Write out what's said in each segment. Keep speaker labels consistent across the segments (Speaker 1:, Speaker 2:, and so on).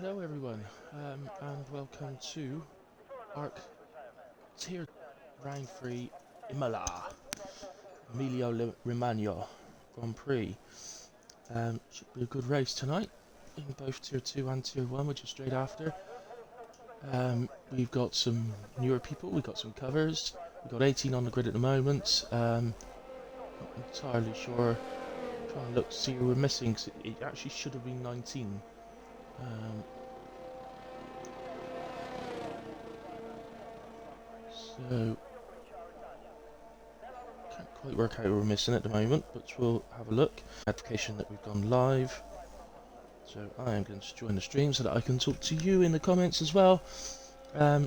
Speaker 1: Hello everyone, and welcome to ARC Tier Round 3 Imola, Romagna Grand Prix. Should be a good race tonight in both Tier 2 and Tier 1, which is straight after. We've got some newer people, we've got some covers, we've got 18 on the grid at the moment. Not entirely sure, trying to look to see who we're missing, 'cause it actually should have been 19. So, can't quite work out who we're missing at the moment, but we'll have a look. Notification that we've gone live. So I am going to join the stream so that I can talk to you in the comments as well. As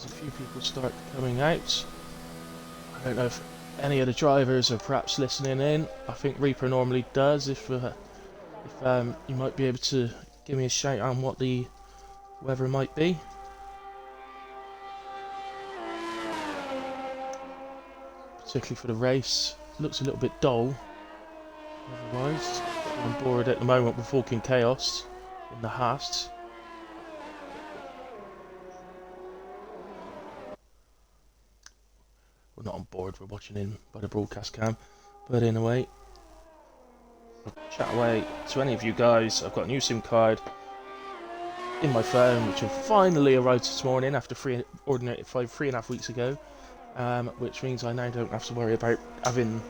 Speaker 1: a few people start coming out. I don't know if any of the drivers are perhaps listening in. I think Reaper normally does. If you might be able to give me a shout on what the weather might be. Particularly for the race. Looks a little bit dull. Otherwise, I'm on board at the moment with Walking Chaos in the Haas. We're not on board, we're watching in by the broadcast cam. But anyway, I'll chat away to any of you guys. I've got a new SIM card in my phone, which have finally arrived this morning after ordering it 3.5 weeks ago. Which means I now don't have to worry about having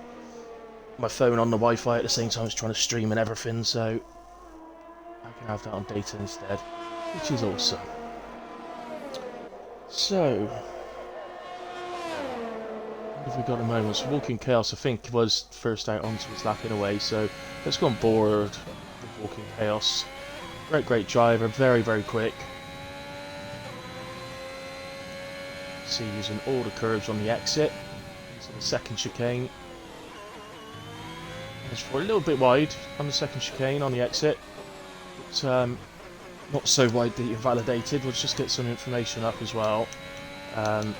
Speaker 1: my phone on the Wi-Fi at the same time as trying to stream and everything, so I can have that on data instead, which is awesome. So, what have we got at the moment? So Walking Chaos, I think, was first out onto his lap in a way, so let's go on board with Walking Chaos. Great driver, very quick. See, using all the curves on the exit. So the second chicane. It's for a little bit wide on the second chicane on the exit. But not so wide that you're validated. We'll just get some information up as well. What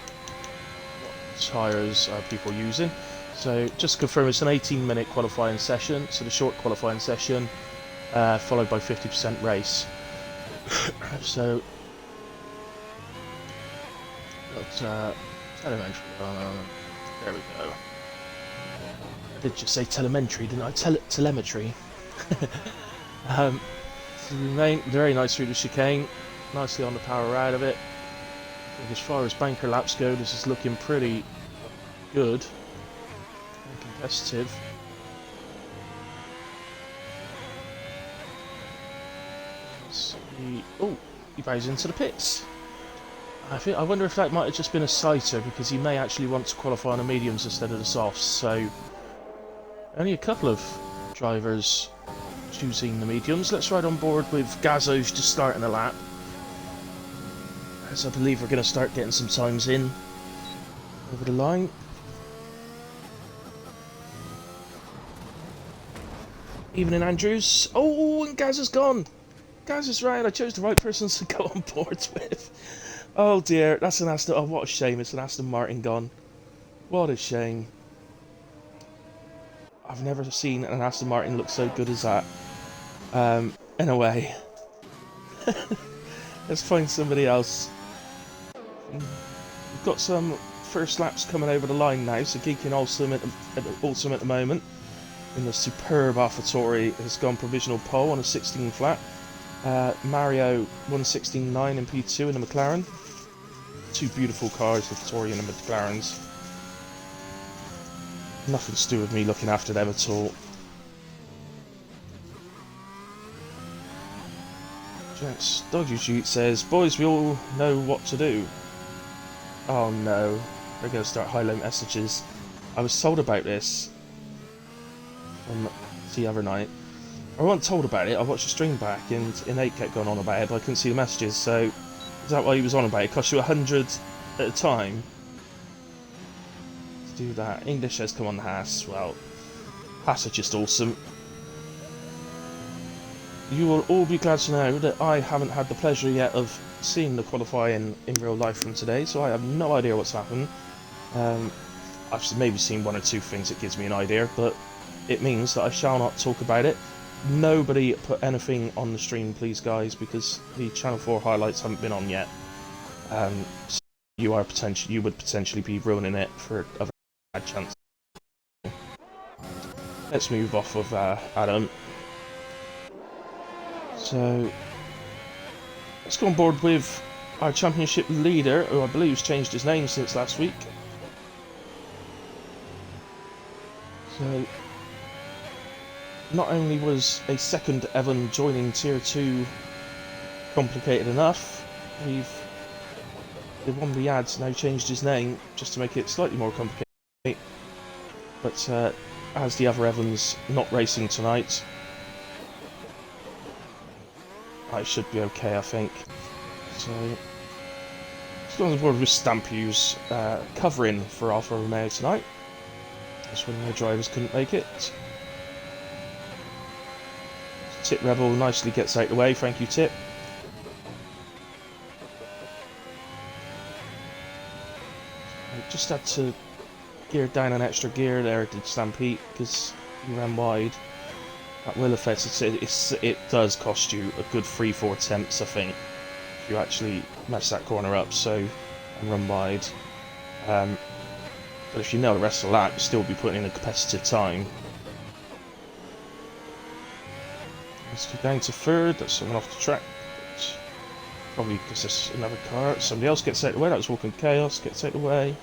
Speaker 1: tyres are people using? So just to confirm, it's an 18-minute qualifying session. So the short qualifying session, followed by 50% race. So. Telemetry. There we go. I did just say telemetry, didn't I? Telemetry. So we remain very nice through the chicane. Nicely on the power out of it. I think as far as banker laps go, this is looking pretty good and competitive. Oh, he bows into the pits. I wonder if that might have just been a sighter, because he may actually want to qualify on the mediums instead of the softs, so only a couple of drivers choosing the mediums. Let's ride on board with Gazos just starting the lap, as I believe we're going to start getting some times in over the line. Evening, Andrews. Oh, and Gaz is gone. Gaz is right. I chose the right person to go on board with. Oh dear, that's an Aston. Oh, what a shame! It's an Aston Martin gone. What a shame. I've never seen an Aston Martin look so good as that. In a way. Let's find somebody else. We've got some first laps coming over the line now. So Geeking Awesome at the moment in the superb AlphaTauri has gone provisional pole on a 16 flat. Mario 116.9 in P2 in the McLaren. Two beautiful cars, the Tory and the McLarens. Nothing to do with me looking after them at all. Jax Doggy says, "Boys, we all know what to do." Oh no, they're going to start highlight messages. I was told about this on the other night. I wasn't told about it, I watched the stream back and Innate kept going on about it, but I couldn't see the messages, so is that what he was on about? It costs you 100 at a time to do that. English says come on the Haas. Well, Haas are just awesome. You will all be glad to know that I haven't had the pleasure yet of seeing the qualifying in real life from today, so I have no idea what's happened. I've maybe seen one or two things that gives me an idea, but it means that I shall not talk about it. Nobody put anything on the stream, please, guys, because the Channel 4 highlights haven't been on yet. So you would potentially be ruining it for a bad chance. Let's move off of Adam. So let's go on board with our championship leader, who I believe has changed his name since last week. So not only was a second Evan joining Tier 2 complicated enough, the one of the ads now changed his name just to make it slightly more complicated. But as the other Evans not racing tonight, I should be okay, I think. So let's go on board with Stampy's covering for Alfa Romeo tonight. That's when their drivers couldn't make it. Tip Rebel nicely gets out of the way, thank you Tip. I just had to gear down an extra gear there, did Stampede, because he ran wide. That will affect it. It does cost you a good 3-4 attempts, I think, if you actually mess that corner up, so, and run wide. But if you know the rest of the lap, you'll still be putting in a competitive time. Let's go down to third, that's someone off the track. Probably because there's another car. Somebody else gets out of the way, that was Walking Chaos, gets out of the way.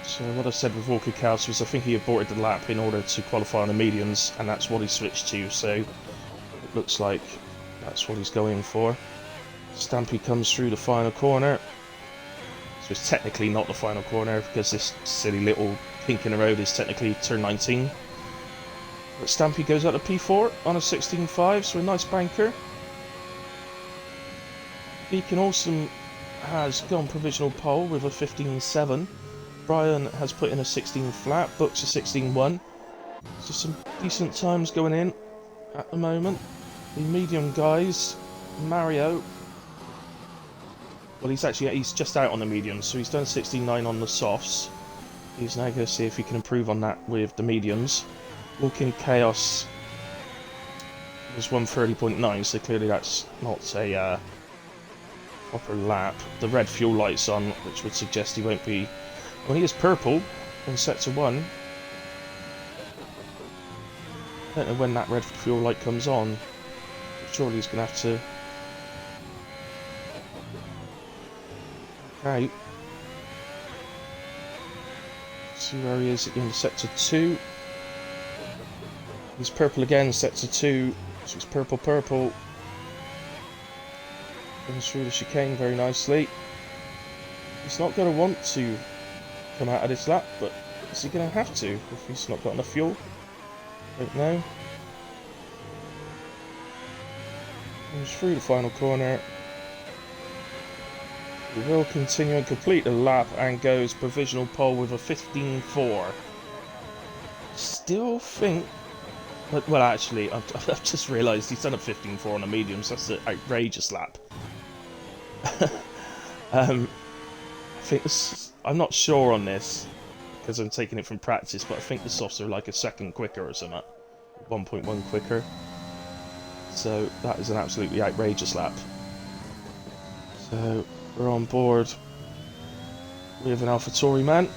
Speaker 1: So what I said with Walker Chaos was I think he aborted the lap in order to qualify on the mediums, and that's what he switched to, so it looks like that's what he's going for. Stampy comes through the final corner. So it's technically not the final corner because this silly little kink in the road is technically turn 19. But Stampy goes out to P4 on a 16.5, so a nice banker. Beacon Awesome has gone provisional pole with a 15.7. Brian has put in a 16 flat, Books a 16.1. So some decent times going in at the moment. The medium guys, Mario, well he's just out on the mediums, so he's done 16.9 on the softs. He's now going to see if he can improve on that with the mediums. Walking Chaos was 130.9, so clearly that's not a proper lap. The red fuel light's on, which would suggest he won't be. Well, he is purple in sector 1. I don't know when that red fuel light comes on, but surely he's going to have to. Right. See where he is at the end of sector 2. He's purple again, sector 2. So he's purple. Comes through the chicane very nicely. He's not going to want to come out of this lap, but is he going to have to if he's not got enough fuel? Don't know. Comes through the final corner. He will continue and complete the lap and goes provisional pole with a 15.4. Still think, but well, actually, I've just realised he's done a 15.4 on the mediums. That's an outrageous lap. I think this. I'm not sure on this because I'm taking it from practice, but I think the softs are like a second quicker or something, 1.1 quicker. So that is an absolutely outrageous lap. So we're on board with an AlphaTauri man,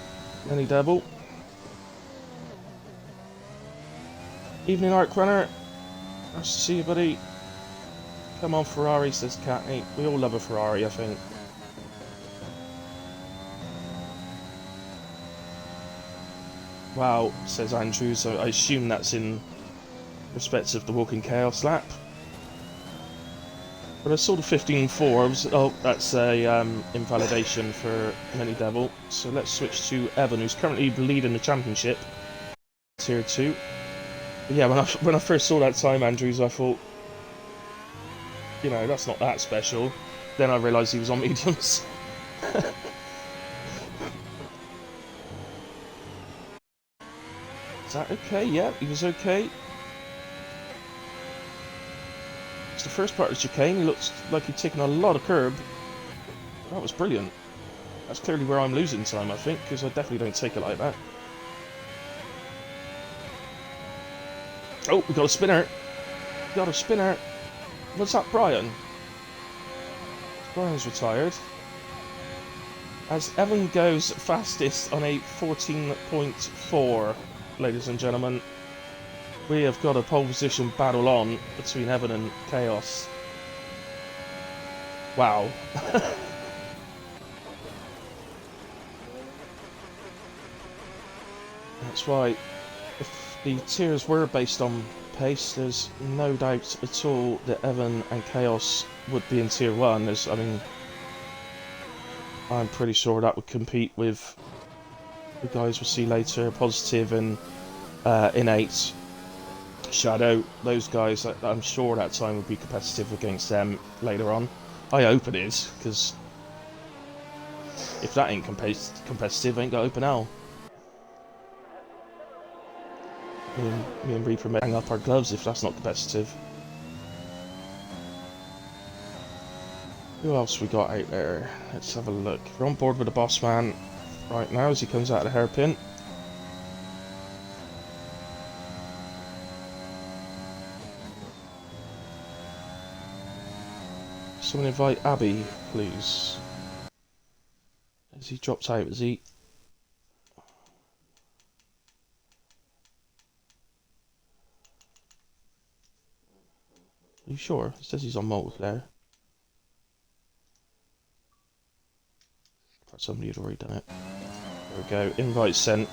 Speaker 1: Lenny Devil. Evening, Arc Runner. Nice to see you, buddy. Come on, Ferrari, says Catney. We all love a Ferrari, I think. Wow, says Andrew, so I assume that's in respect of the Walking Chaos lap. But I saw the 15.4, oh, that's a invalidation for Lenny Devil. So let's switch to Evan, who's currently leading the championship, Tier 2. But yeah, when I first saw that time, Andrews, I thought, you know, that's not that special. Then I realised he was on mediums. Is that okay? Yeah, he was okay. It's the first part of the chicane. He looks like he'd taken a lot of curb. That was brilliant. That's clearly where I'm losing time, I think, because I definitely don't take it like that. Oh, we got a spinner. We got a spinner. What's that, Brian? Brian's retired. As Evan goes fastest on a 14.4, ladies and gentlemen, we have got a pole position battle on between Evan and Chaos. Wow. That's why, if the tiers were based on pace, there's no doubt at all that Evan and Chaos would be in tier 1. I mean, I'm pretty sure that would compete with the guys we'll see later, Positive and Innate, Shadow. Those guys, I'm sure that time would be competitive against them later on. I hope it is, because if that ain't competitive, ain't got open hell. Me and Reaper may hang up our gloves if that's not competitive. Who else we got out there? Let's have a look. We're on board with the boss man right now as he comes out of the hairpin. Someone invite Abby, please. Has he dropped out? Is he? Are you sure? It says he's on multiplayer. Perhaps somebody had already done it. There we go. Invite sent.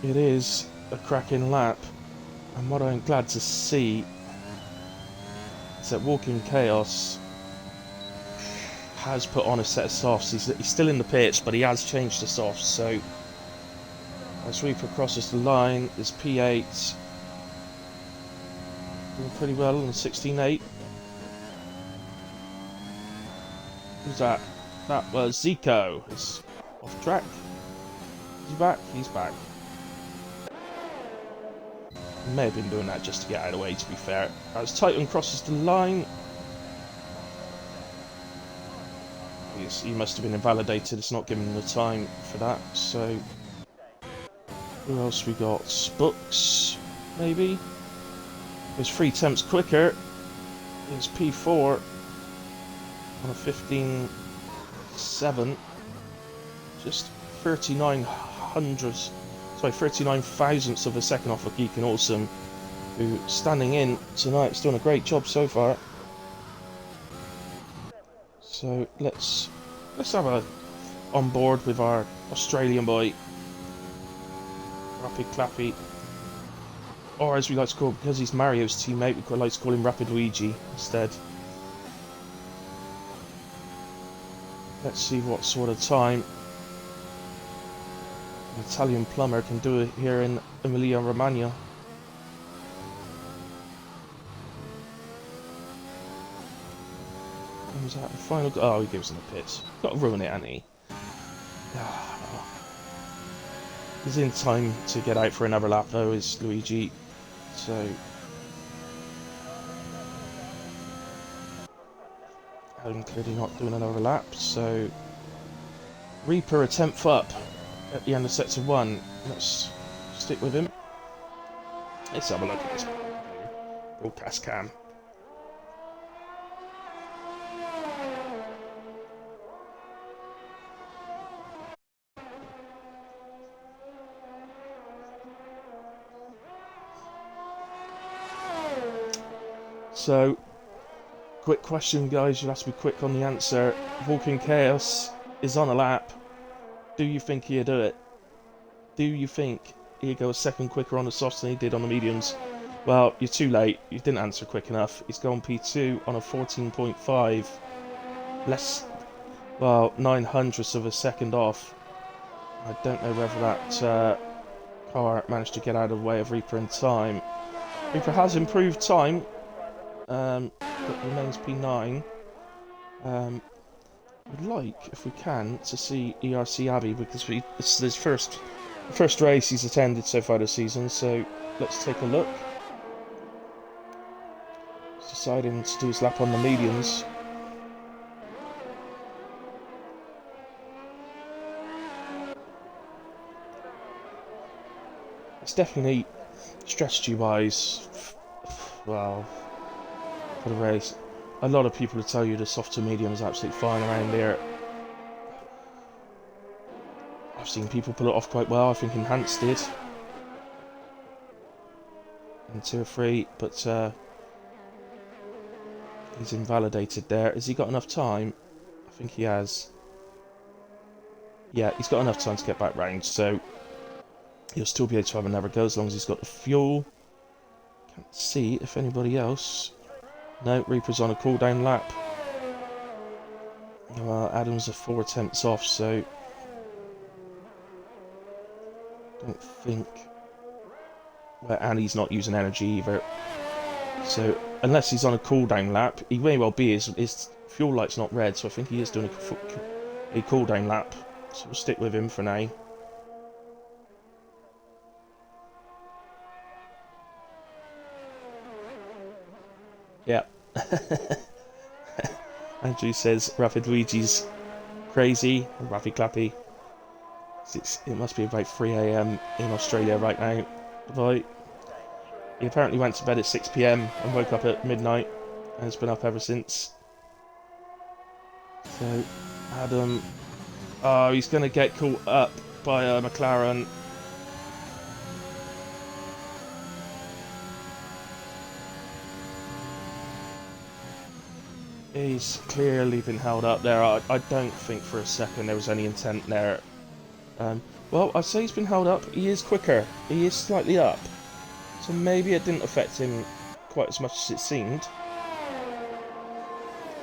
Speaker 1: It is a cracking lap, and what I'm glad to see is that Walking Chaos has put on a set of softs. He's still in the pits, but he has changed the softs. So as Reaper crosses the line, is P8 doing pretty well on 16.8. Who's that? That was Zico. He's off track. Is he back? He's back. May have been doing that just to get out of the way, to be fair. As Titan crosses the line, he must have been invalidated. It's not giving him the time for that. So who else we got? Spooks, maybe. There's 3 tenths quicker. It's P4 on a 15.7. Just 39 thousandths of a second off of Geek and Awesome, who standing in tonight is doing a great job so far. So let's have a on board with our Australian boy, Rapid Clappy, or as we like to call him, because he's Mario's teammate, we quite like to call him Rapid Luigi instead. Let's see what sort of time an Italian plumber can do it here in Emilia Romagna. Was that the final? Oh, he gives him the pits. Got to ruin it, hasn't he? He's in time to get out for another lap, though, is Luigi. So I'm clearly not doing another lap. So Reaper a 10th up at the end of sector 1. Let's stick with him. Let's have a look at this broadcast cam. So, quick question, guys. You'll have to be quick on the answer. Walking Chaos is on a lap. Do you think he'll do it? Do you think he'll go a second quicker on the softs than he did on the mediums? Well, you're too late. You didn't answer quick enough. He's gone P2 on a 14.5. Less, well, 900ths of a second off. I don't know whether that car managed to get out of the way of Reaper in time. Reaper has improved time. But remains P9. I'd like, if we can, to see ERC Abbey because it's his first race he's attended so far this season. So let's take a look. He's deciding to do his lap on the mediums. It's definitely strategy-wise, well, for the race. A lot of people would tell you the soft to medium is absolutely fine around there. I've seen people pull it off quite well. I think Enhanced did in 2 or 3, but he's invalidated there. Has he got enough time? I think he has. Yeah, he's got enough time to get back round, so he'll still be able to have another go as long as he's got the fuel. Can't see if anybody else. No, Reaper's on a cooldown lap. Well, Adam's are 4 attempts off, so don't think. Well, and he's not using energy either. So unless he's on a cooldown lap, he may well be. His fuel light's not red, so I think he is doing a cooldown lap. So we'll stick with him for now. Yeah. Andrew says Rapid Luigi's crazy, Rapid Clappy. It must be about 3 AM in Australia right now. Right. He apparently went to bed at 6 PM and woke up at midnight and has been up ever since. So, Adam... Oh, he's going to get caught up by McLaren. He's clearly been held up there. I don't think for a second there was any intent there. Well, I'd say he's been held up. He is quicker. He is slightly up. So maybe it didn't affect him quite as much as it seemed.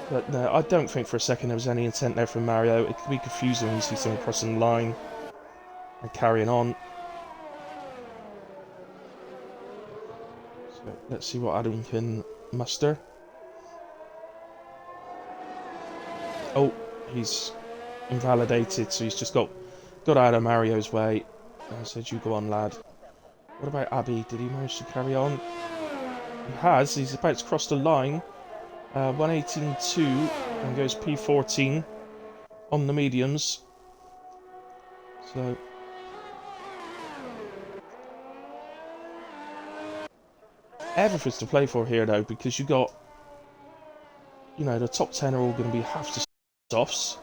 Speaker 1: But no, I don't think for a second there was any intent there from Mario. It could be confusing when you see someone crossing the line and carrying on. So let's see what Adam can muster. Oh, he's invalidated, so he's just got out of Mario's way and said, "You go on, lad." What about Abby? Did he manage to carry on? He has. He's about to cross the line. 118.2 and goes P14 on the mediums. So everything's to play for here, though, because you got, you know, the top 10 are all going to be half the softs.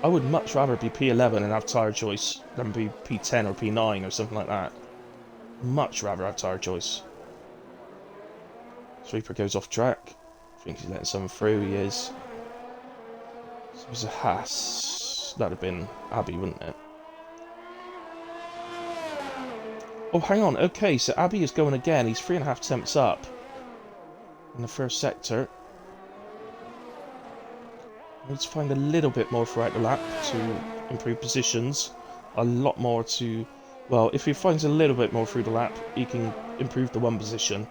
Speaker 1: I would much rather be P11 and have tyre choice than be P10 or P9 or something like that. Much rather have tyre choice. Sweeper goes off track. I think he's letting someone through. He is. So it was a Haas. That'd have been Abby, wouldn't it? Oh, hang on. Okay, so Abby is going again. He's 3.5 attempts up in the first sector. Needs to find a little bit more throughout the lap to improve positions. A lot more to... Well, if he finds a little bit more through the lap, he can improve the 1 position.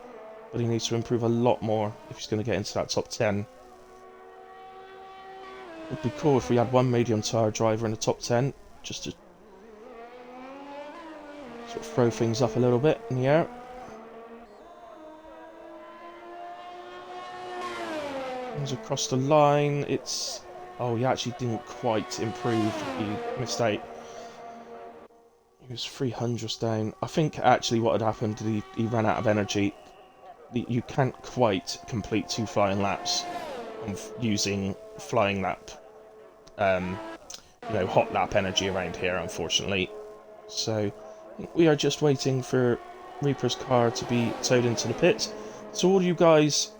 Speaker 1: But he needs to improve a lot more if he's going to get into that top 10. It would be cool if we had 1 medium tyre driver in the top 10, just to sort of throw things up a little bit in the air. Comes across the line, it's... Oh, he actually didn't quite improve. He missed out. He was 300ths down. I think actually what had happened, he ran out of energy. You can't quite complete 2 flying laps using flying lap, you know, hot lap energy around here, unfortunately. So we are just waiting for Reaper's car to be towed into the pit. So all you guys,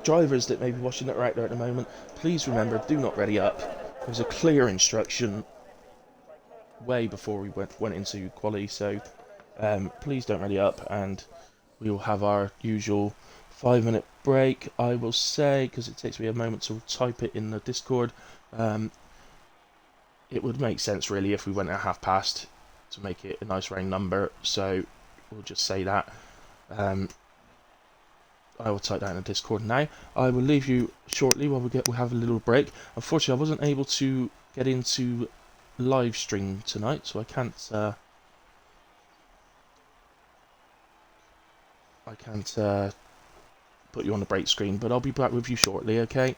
Speaker 1: drivers that may be watching it right there at the moment, please remember, do not ready up. There was a clear instruction way before we went into quali, so please don't ready up, and we will have our usual 5-minute break, I will say, because it takes me a moment to type it in the Discord. It would make sense really if we went at past to make it a nice round number, so we'll just say that. I will type that in the Discord now. I will leave you shortly while we have a little break. Unfortunately, I wasn't able to get into live stream tonight, so I can't put you on the break screen. But I'll be back with you shortly. Okay.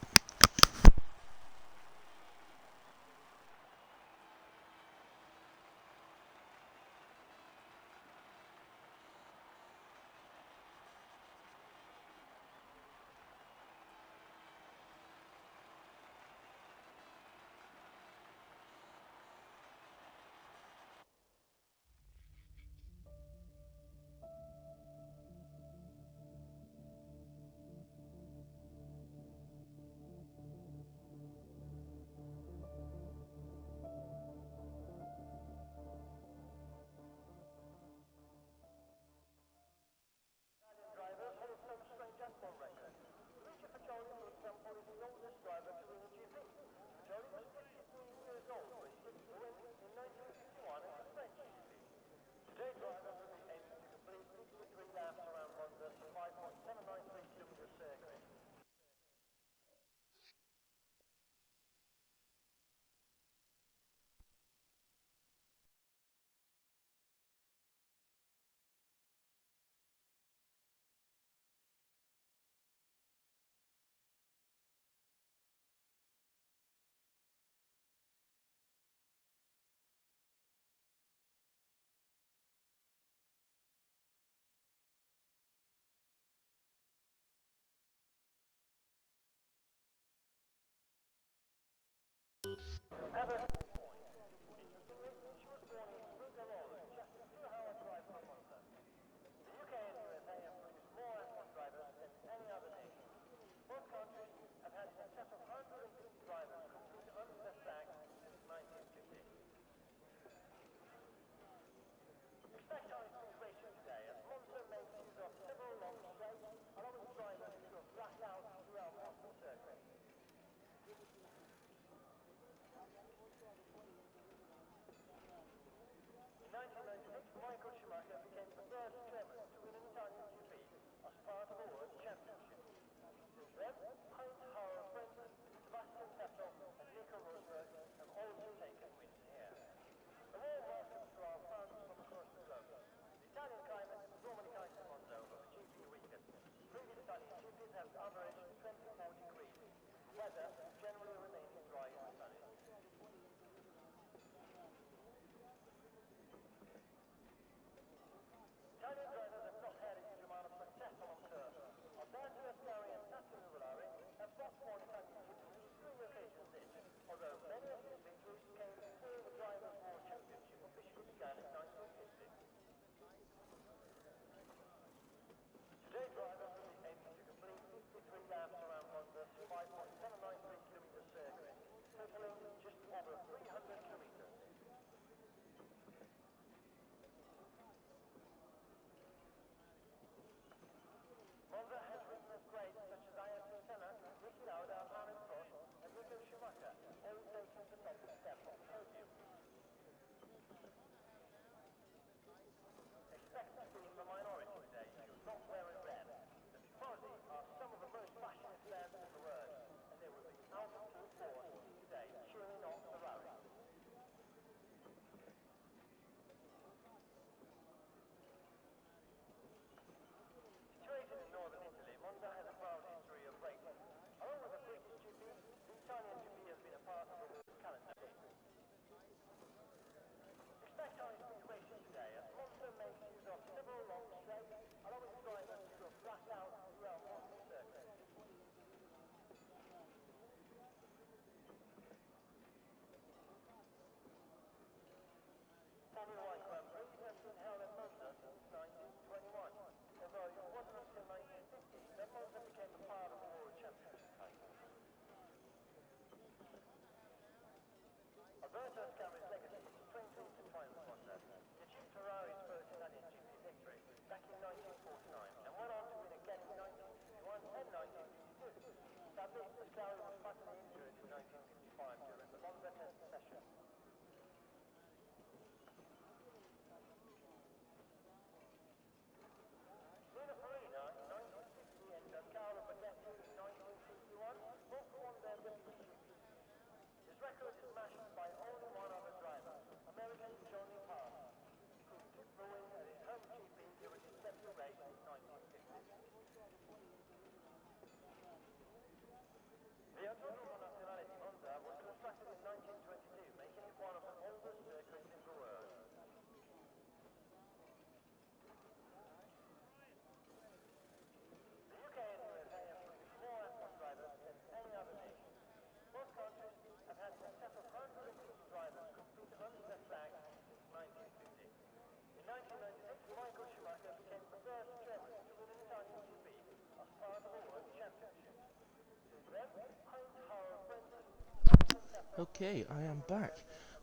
Speaker 1: Okay, I am back.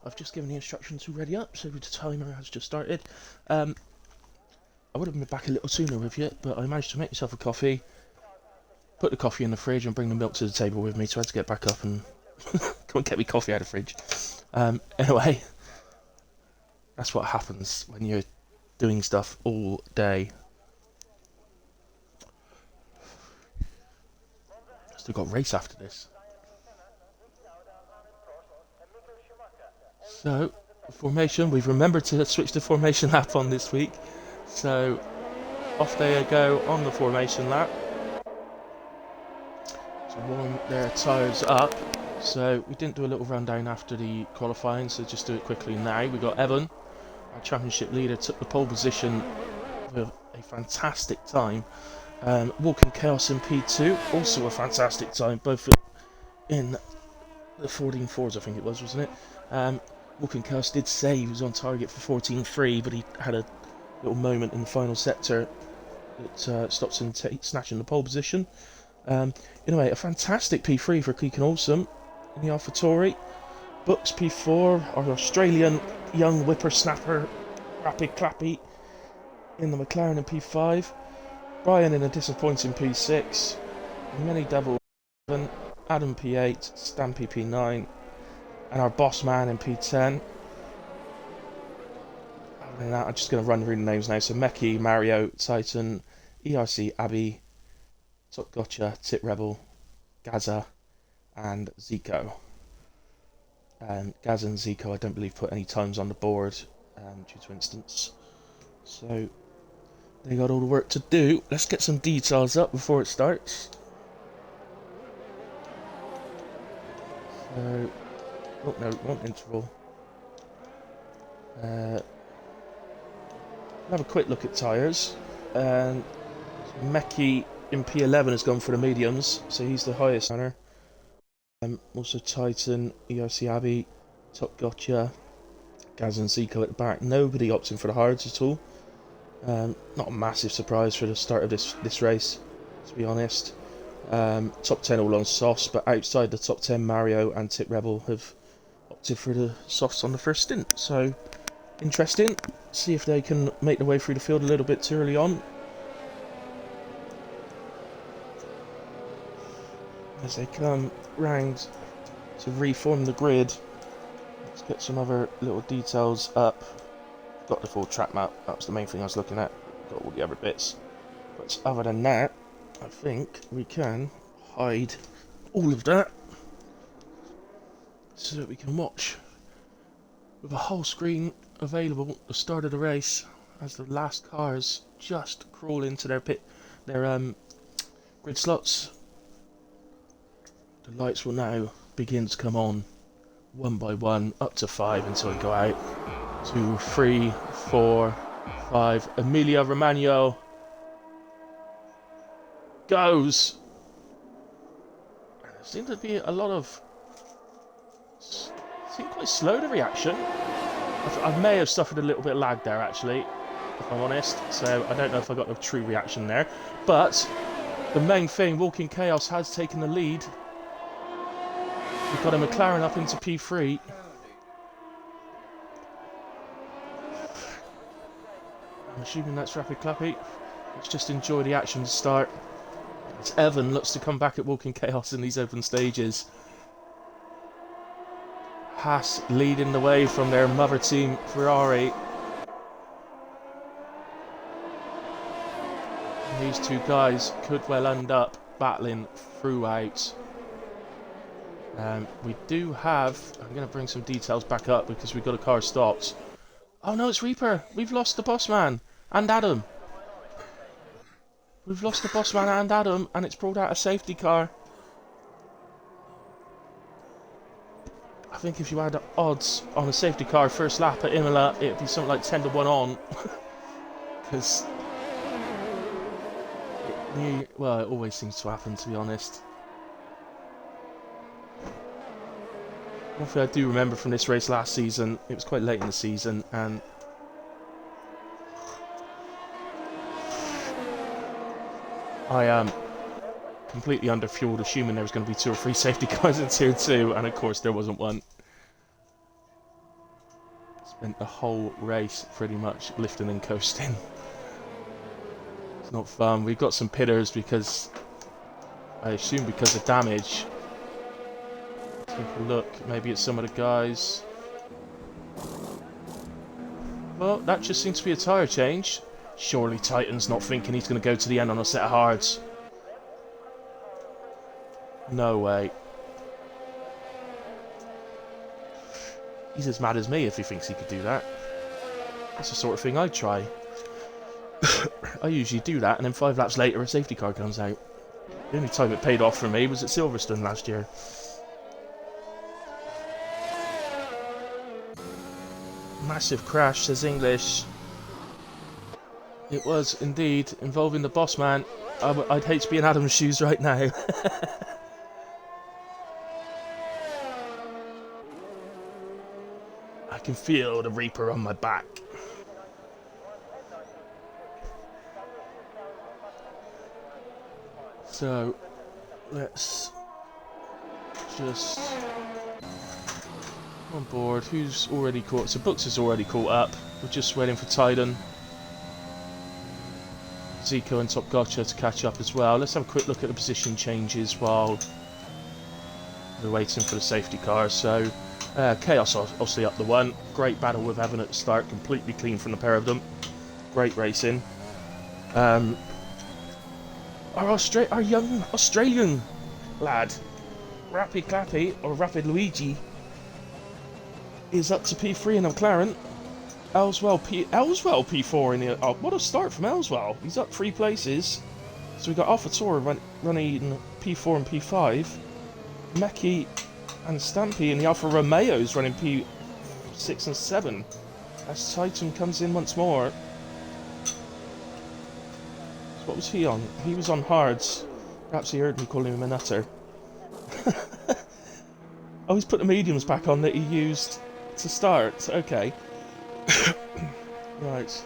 Speaker 1: I've just given the instructions to ready up, so the timer has just started. I would have been back a little sooner with you, but I managed to make myself a coffee, put the coffee in the fridge and bring the milk to the table with me, so I had to get back up and go and get me coffee out of the fridge. Anyway, that's what happens when you're doing stuff all day. Still got a race after this. So, formation, we've remembered to switch the formation lap on this week. So, off they go on the formation lap. To warm their tyres up. So, we didn't do a little rundown after the qualifying, so just do it quickly now. We got Evan, our championship leader, took the pole position with a fantastic time. Walking Chaos in P2, also a fantastic time, both in the 14.4s, I think it was, wasn't it? Walking Chaos did say he was on target for 14.3, but he had a little moment in the final sector that stops him snatching the pole position. Anyway, a fantastic P3 for Keegan Olsen in the AlphaTauri. Books P4, our Australian young whippersnapper, Rapid Clappy, in the McLaren in P5. Brian in a disappointing P6. Many double Adam P8, Stampy P9, and our boss man in P10. Other than that, I'm just going to run through the names now. So Meki, Mario, Titan, ERC, Abby, Top Gotcha, Tit Rebel, Gaza, and Zico. Gaza and Zico, I don't believe, put any times on the board due to instance. So they got all the work to do. Let's get some details up before it starts. So, oh no, one interval. We'll have a quick look at tyres. And Meki in P11 has gone for the mediums, so he's the highest runner. Also Titan, ERC Abbey, Top Gotcha, Gaz and Zico at the back. Nobody opting for the hards at all. Not a massive surprise for the start of this race, to be honest. Top 10 all on softs, but outside the top 10, Mario and Tit Rebel have opted for the softs on the first stint. So, interesting. See if they can make their way through the field a little bit too early on. As they come round to reform the grid, let's get some other little details up. Got the full track map, that was the main thing I was looking at. Got all the other bits. But other than that, I think we can hide all of that so that we can watch with a whole screen available the start of the race as the last cars just crawl into their grid slots. The lights will now begin to come on one by one up to 5 until they go out. 2, 3, 4, 5. Emilia Romagna goes. There seemed to be a lot of. Seemed quite slow, the reaction. I may have suffered a little bit of lag there, actually, if I'm honest. So I don't know if I got a true reaction there. But the main thing, Walking Chaos has taken the lead. We've got a McLaren up into P3. I'm assuming that's Rapid Clappy. Let's just enjoy the action to start. As Evan looks to come back at Walking Chaos in these open stages. Haas leading the way from their mother team, Ferrari. And these two guys could well end up battling throughout. We do have... I'm going to bring some details back up because we've got a car stopped. Oh no, it's Reaper. We've lost the boss man and Adam. We've lost the boss man and Adam, and it's brought out a safety car. think if you had odds on a safety car first lap at Imola, it'd be something like 10 to 1 on. Because, well, it always seems to happen, to be honest. One thing I do remember from this race last season, it was quite late in the season, and I completely underfueled, assuming there was going to be 2 or 3 safety cars in Tier 2, and of course there wasn't one. Spent the whole race pretty much lifting and coasting. It's not fun. We've got some pitters because, I assume because of damage. Take a look, maybe it's some of the guys. Well, that just seems to be a tyre change. Surely Titan's not thinking he's going to go to the end on a set of hards. No way. He's as mad as me if he thinks he could do that. That's the sort of thing I'd try. I usually do that, and then 5 laps later a safety car comes out. The only time it paid off for me was at Silverstone last year. Massive crash, says English. It was indeed, involving the boss man. I'd hate to be in Adam's shoes right now. I can feel the Reaper on my back. So, let's just on board. Who's already caught? So Books is already caught up. We're just waiting for Titan, Zico and Top Gotcha to catch up as well. Let's have a quick look at the position changes while we're waiting for the safety car. So Chaos obviously up the 1. Great battle with Evan at the start, completely clean from the pair of them. Great racing. Our young Australian lad, Rappy Clappy, or Rapid Luigi, is up to P3 in McLaren. Elswell P4 in the... Oh, what a start from Elswell. He's up 3 places. So we got AlphaTauri running P4 and P5. Meki and Stampy and the Alfa Romeos running P6 and 7. As Titan comes in once more. So what was he on? He was on hards. Perhaps he heard me calling him a nutter. Oh, he's put the mediums back on that he used to start. Okay. Right.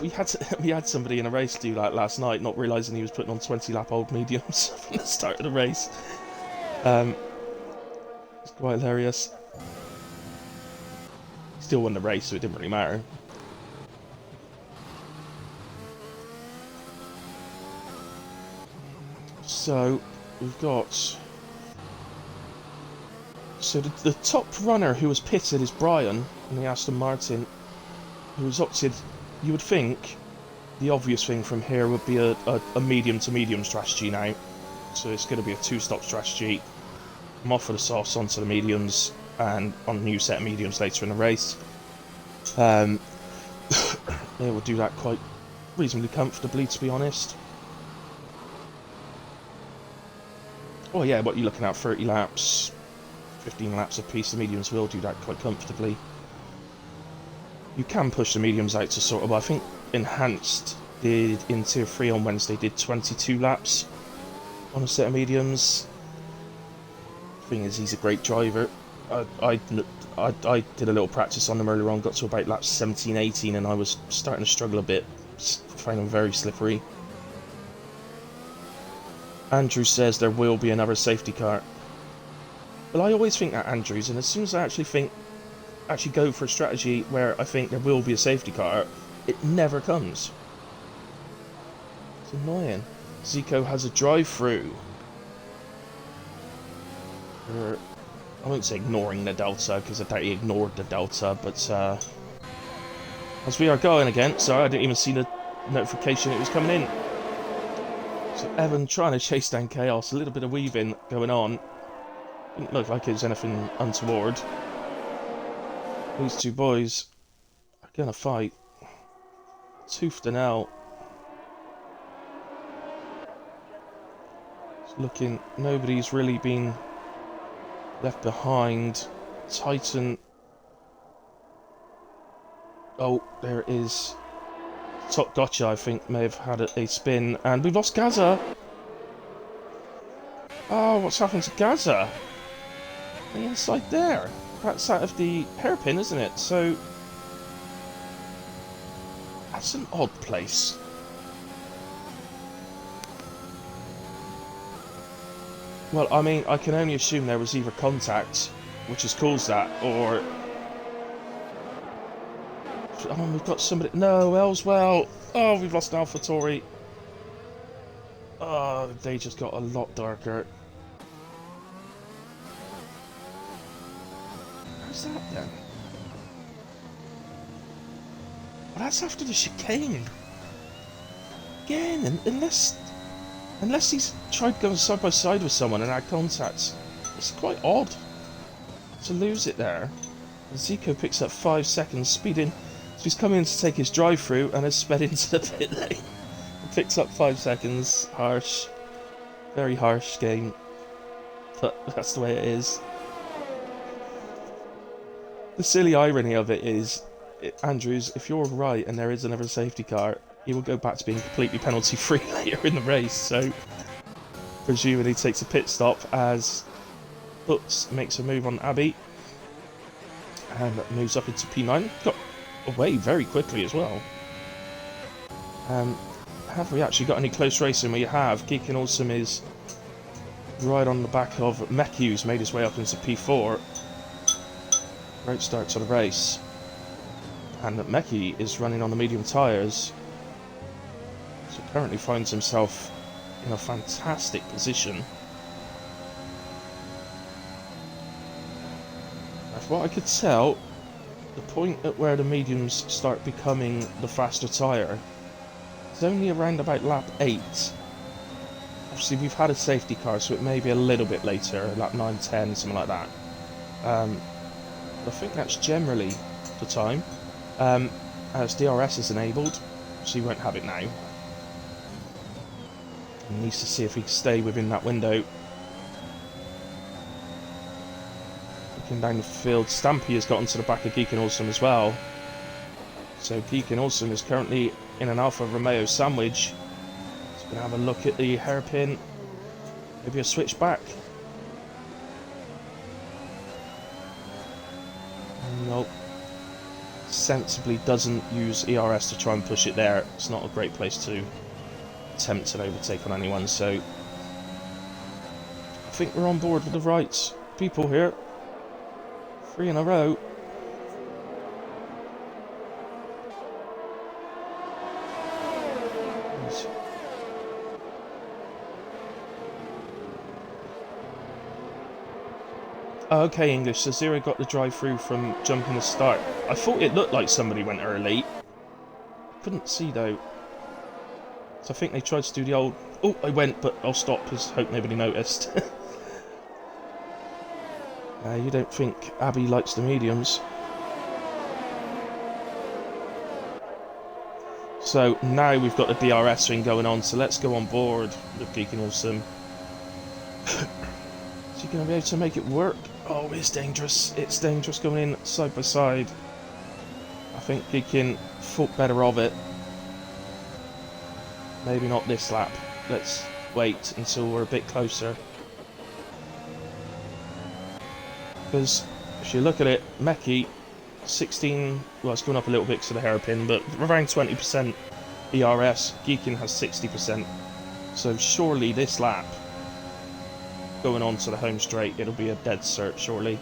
Speaker 1: We had somebody in a race do that last night, not realising he was putting on 20-lap-old mediums from the start of the race. It's quite hilarious. Still won the race, so it didn't really matter. So we've got. So the top runner who was pitted is Brian in the Aston Martin, who was opted. You would think the obvious thing from here would be a medium to medium strategy now. So it's going to be a 2-stop strategy. I'm off for the softs onto the mediums and on a new set of mediums later in the race. They will do that quite reasonably comfortably, to be honest. Oh yeah, what you're looking at, 30 laps, 15 laps apiece. The mediums will do that quite comfortably. You can push the mediums out to sort of, I think Enhanced did in Tier 3 on Wednesday, did 22 laps on a set of mediums. Thing is, he's a great driver. I did a little practice on them earlier on, got to about laps 17, 18, and I was starting to struggle a bit. Find them very slippery. Andrew says there will be another safety car. Well, I always think that, Andrews, and as soon as I actually go for a strategy where I think there will be a safety car, it never comes. It's annoying. Zico has a drive-through. I won't say ignoring the Delta, because I doubt he ignored the Delta, but as we are going again, sorry, I didn't even see the notification it was coming in. So Evan trying to chase down Chaos, a little bit of weaving going on. Didn't look like it was anything untoward. These two boys are going to fight tooth and nail. It's looking, nobody's really been left behind. Titan. Oh, there it is. Top Gotcha, I think, may have had a spin. And we've lost Gaza. Oh, what's happened to Gaza? The inside there. That's out of the hairpin, isn't it? So that's an odd place. Well, I mean, I can only assume there was either contact, which has caused that, or... Oh, we've got somebody... No, Elswell! Oh, we've lost AlphaTauri. Oh, they just got a lot darker. How's that then? Well, that's after the chicane. Again, and unless he's tried going side by side with someone and had contact, it's quite odd to lose it there. Zico picks up 5 seconds, speeding. So he's coming in to take his drive-through and has sped into the pit lane. Picks up 5 seconds. Harsh. Very harsh game. But that's the way it is. The silly irony of it is, Andrews, if you're right and there is another safety car, he will go back to being completely penalty-free later in the race. So, presumably he takes a pit stop as Butts makes a move on Abbey. And moves up into P9. Got away very quickly as well. Have we actually got any close racing? We have. Geekin Awesome is right on the back of Meki, who's made his way up into P4. Great start to the race. And Meki is running on the medium tyres. So currently finds himself in a fantastic position. From what I could tell, the point at where the mediums start becoming the faster tyre is only around about lap 8. Obviously we've had a safety car, so it may be a little bit later, lap 9, 10, something like that. But I think that's generally the time. As DRS is enabled, so he won't have it now. He needs to see if he can stay within that window. Looking down the field, Stampy has gotten to the back of Geekin Awesome as well. So Geekin Awesome is currently in an Alfa Romeo sandwich. He's going to have a look at the hairpin. Maybe a switch back. Nope. Sensibly doesn't use ERS to try and push it there. It's not a great place to attempt an overtake on anyone, so I think we're on board with the right people here. 3 in a row. Okay, English, so Zero got the drive-through from jumping the start. I thought it looked like somebody went early. Couldn't see though. So I think they tried to do the old... Oh, I went, but I'll stop because hope nobody noticed. You don't think Abby likes the mediums. So now we've got the DRS thing going on, so let's go on board with Geekin Awesome. Is he going to be able to make it work? Oh, it's dangerous. It's dangerous going in side by side. I think Geekin thought better of it. Maybe not this lap. Let's wait until we're a bit closer. Because if you look at it, Meki, 16, well, it's going up a little bit because of the hairpin, but around 20% ERS. Geekin has 60%. So surely this lap, going on to the home straight, it'll be a dead cert, surely.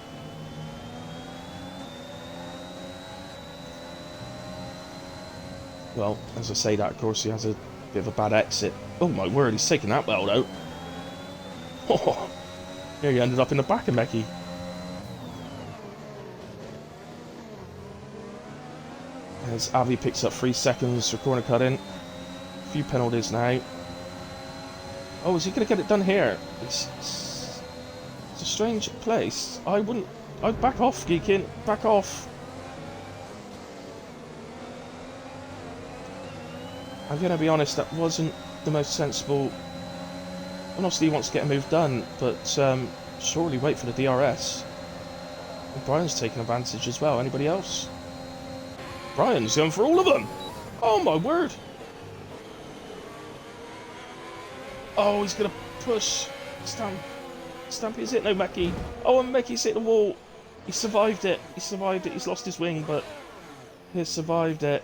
Speaker 1: Well, as I say that, of course, he has a bit of a bad exit. Oh my word, he's taking that well, though. Oh, here he ended up in the back of Meki. As Avi picks up 3 seconds for corner cutting. A few penalties now. Oh, is he going to get it done here? It's a strange place. I'd back off, Geekin. Back off. I'm going to be honest, that wasn't the most sensible... Honestly, he wants to get a move done, but surely wait for the DRS. And Brian's taking advantage as well. Anybody else? Brian's going for all of them! Oh my word! Oh, he's gonna push. Stampy, is it? No, Mackie. Oh, and Mackie's hit the wall. He survived it. He survived it. He's lost his wing, but he survived it.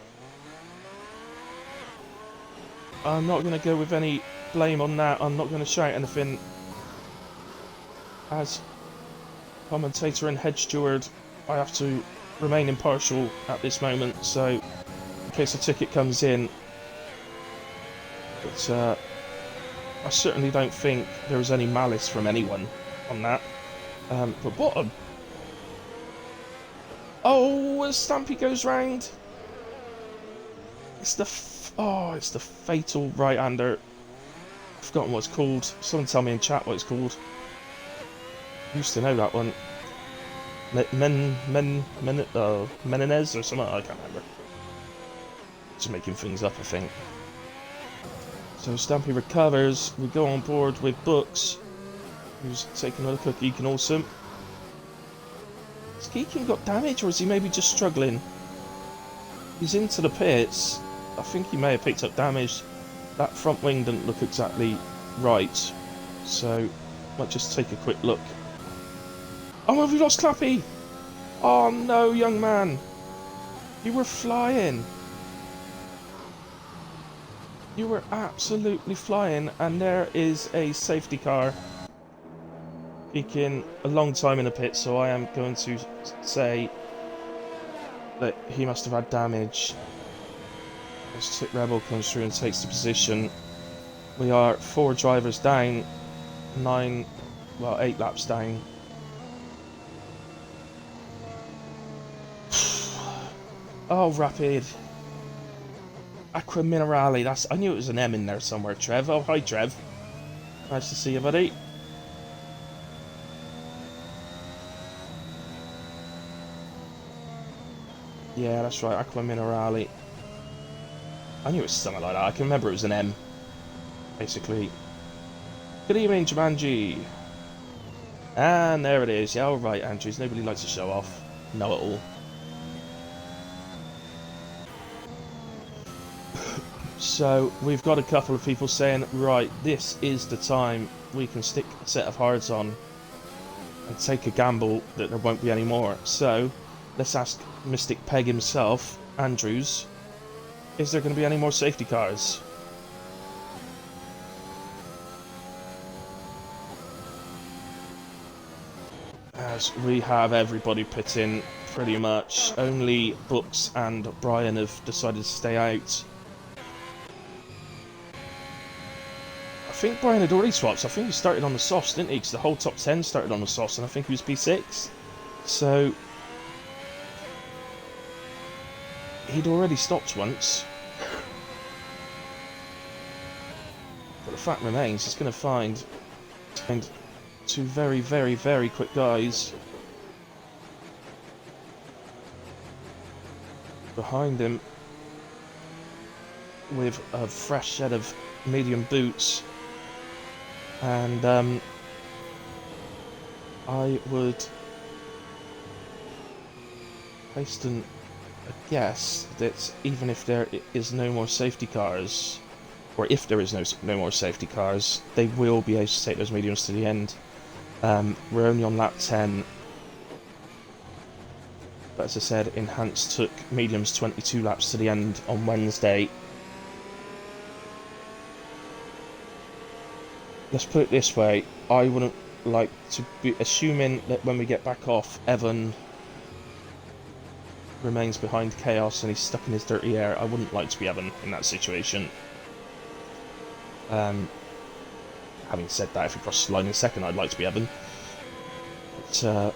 Speaker 1: I'm not going to go with any blame on that. I'm not going to shout anything. As commentator and head steward, I have to remain impartial at this moment, so in case a ticket comes in. But I certainly don't think there was any malice from anyone on that. But bottom. Oh, as Stampy goes round. It's the fatal right-hander. I've forgotten what it's called. Someone tell me in chat what it's called. I used to know that one. Menendez or something. I can't remember. Just making things up, I think. So Stampy recovers. We go on board with Books, who's taking another look at Geekin Awesome. Has Geekin got damage, or is he maybe just struggling? He's into the pits. I think he may have picked up damage. That front wing didn't look exactly right, so might just take a quick look. Oh, have we lost Clappy? Oh no, young man. You were flying. You were absolutely flying, and there is a safety car peeking a long time in the pit, so I am going to say that he must have had damage. As Tip Rebel comes through and takes the position. We are 4 drivers down, 8 laps down. Oh, Rapid. Aqua Minerale, I knew it was an M in there somewhere, Trev. Oh, hi, Trev. Nice to see you, buddy. Yeah, that's right, Aqua Minerale. I knew it was something like that. I can remember it was an M, basically. Good evening, Jumanji. And there it is. Yeah, alright, Andrews. Nobody likes to show off. Know-it-all. So, we've got a couple of people saying, right, this is the time we can stick a set of hards on and take a gamble that there won't be any more. So, let's ask Mystic Peg himself, Andrews, is there going to be any more safety cars? As we have everybody pitting, pretty much. Only Books and Brian have decided to stay out. I think Brian had already swapped. I think he started on the softs, didn't he? Because the whole top 10 started on the softs, and I think he was P6. So he'd already stopped once. But the fact remains, he's going to find 2 very, very, very quick guys behind him with a fresh set of medium boots. And I would hasten a guess that even if there is no more safety cars, or if there is no more safety cars, they will be able to take those mediums to the end. We're only on lap 10. But as I said, Enhanced took mediums 22 laps to the end on Wednesday. Let's put it this way, I wouldn't like to be assuming that when we get back off, Evan remains behind Chaos and he's stuck in his dirty air. I wouldn't like to be Evan in that situation. Having said that, if we cross the line in second, I'd like to be Evan. But,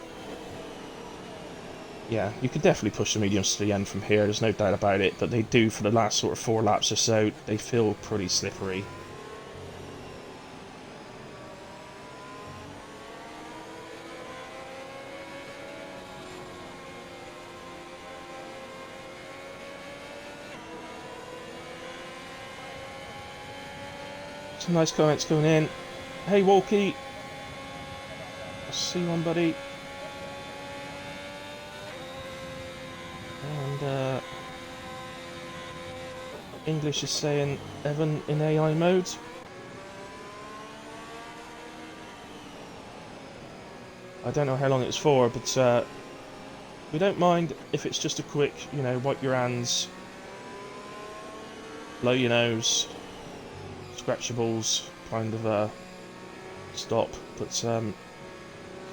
Speaker 1: yeah, you could definitely push the mediums to the end from here, there's no doubt about it, but they do for the last sort of 4 laps or so, they feel pretty slippery. Some nice comments going in. Hey, Walkie. see one, buddy. And English is saying Evan in AI mode. I don't know how long it's for, but we don't mind if it's just a quick, you know, wipe your hands, blow your nose, scratch your balls, kind of stop. But as long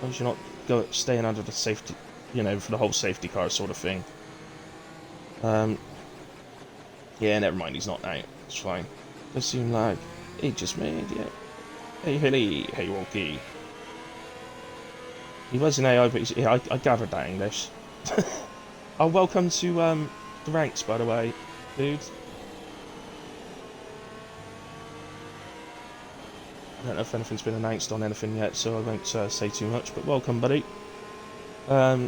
Speaker 1: as you're not staying under the safety, you know, for the whole safety car sort of thing. Yeah, never mind, he's not now. It's fine. Does seem like he just made it. Hey, Hilly, hey, Wonky. He was an AI, but yeah, I gathered that English. Oh, welcome to the ranks, by the way, dude. I don't know if anything's been announced on anything yet, so I won't say too much, but welcome, buddy. How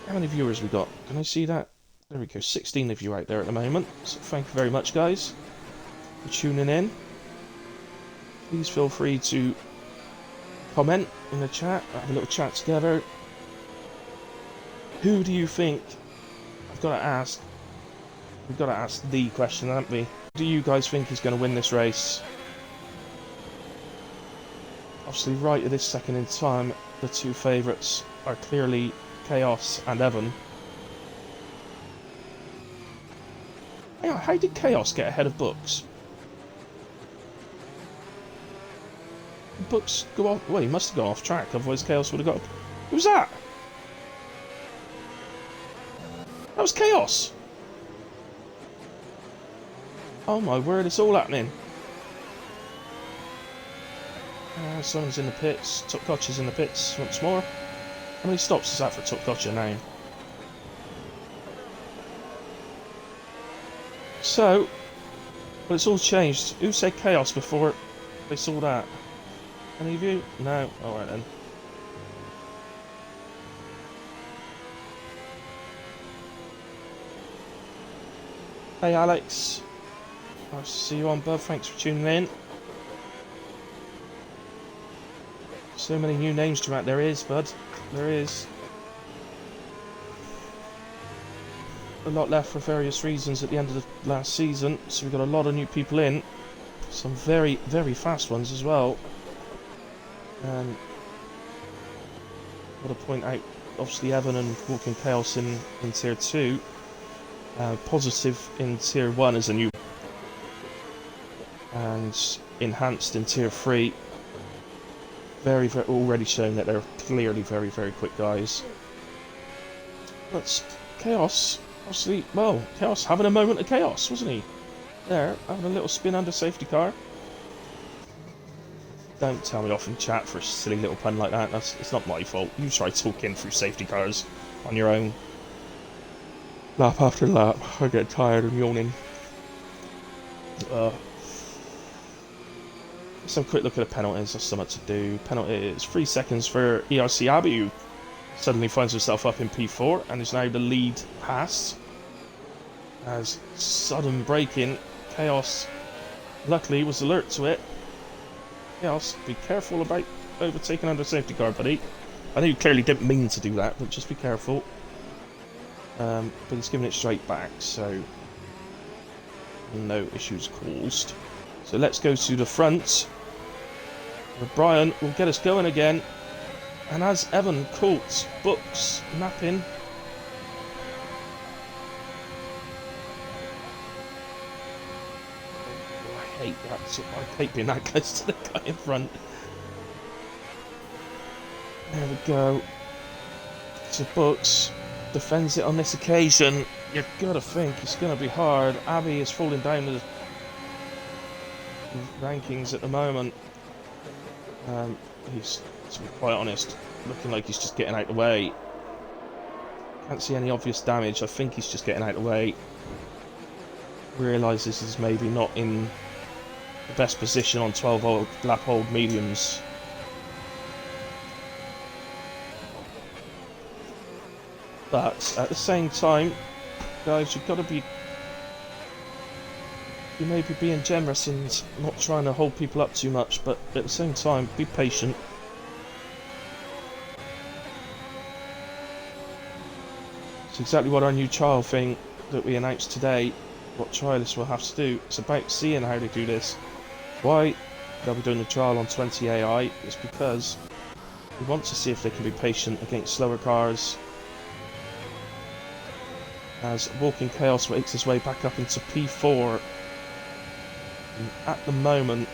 Speaker 1: many viewers we got? Can I see that? There we go, 16 of you out there at the moment. So thank you very much, guys, for tuning in. Please feel free to comment in the chat, have a little chat together. Who do you think? I've got to ask. We've got to ask the question, haven't we? Who do you guys think is going to win this race? Obviously, right at this second in time, the two favourites are clearly Chaos and Evan. Hang on, how did Chaos get ahead of Books? Books go off. Well, he must have gone off track, otherwise Chaos would have got. Who's that? That was Chaos. Oh my word, it's all happening. Someone's in the pits. Tukkocha's in the pits once more. How many stops is that for Tukkocha now? So, well, it's all changed. Who said Chaos before they saw that? Any of you? No? Alright then. Hey Alex. Nice to see you on, bud. Thanks for tuning in. So many new names to add. There is, bud. There is. A lot left for various reasons at the end of the last season, so we've got a lot of new people in. Some very, very fast ones as well. And I want to point out, obviously, Evan and Walking Chaos in Tier 2. Positive in Tier 1 as a new. And Enhanced in Tier 3. Very, very, already shown that they're clearly very, very quick guys. But Chaos, obviously, well, Chaos having a moment of chaos, wasn't he? There, having a little spin under safety car. Don't tell me off in chat for a silly little pun like that. It's not my fault. You try talking through safety cars on your own. Lap after lap. I get tired and yawning. Some quick look at the penalties. There's so much to do. Penalties. 3 seconds for ERC Abbey, who suddenly finds herself up in P4 and is now the lead Haas. As sudden braking, Chaos luckily was alert to it. Chaos, be careful about overtaking under safety car, buddy. I know you clearly didn't mean to do that, but just be careful. But he's giving it straight back, so no issues caused. So let's go to the front, where Brian will get us going again. And as Evan caught Books napping. I hate that. I hate being that close to the guy in front. There we go. So Books defends it on this occasion. You've got to think it's going to be hard. Abbey is falling down the rankings at the moment. He's, to be quite honest, looking like he's just getting out of the way. Can't see any obvious damage. I think he's just getting out of the way. Realises he's maybe not in the best position on 12 lap old mediums. But at the same time, guys, you've got to be. You may be being generous and not trying to hold people up too much, but at the same time, be patient. It's exactly what our new trial thing that we announced today, what trialists will have to do. It's about seeing how they do this. Why they'll be doing the trial on 20 AI is because we want to see if they can be patient against slower cars. As Walking Chaos makes his way back up into P4. And at the moment,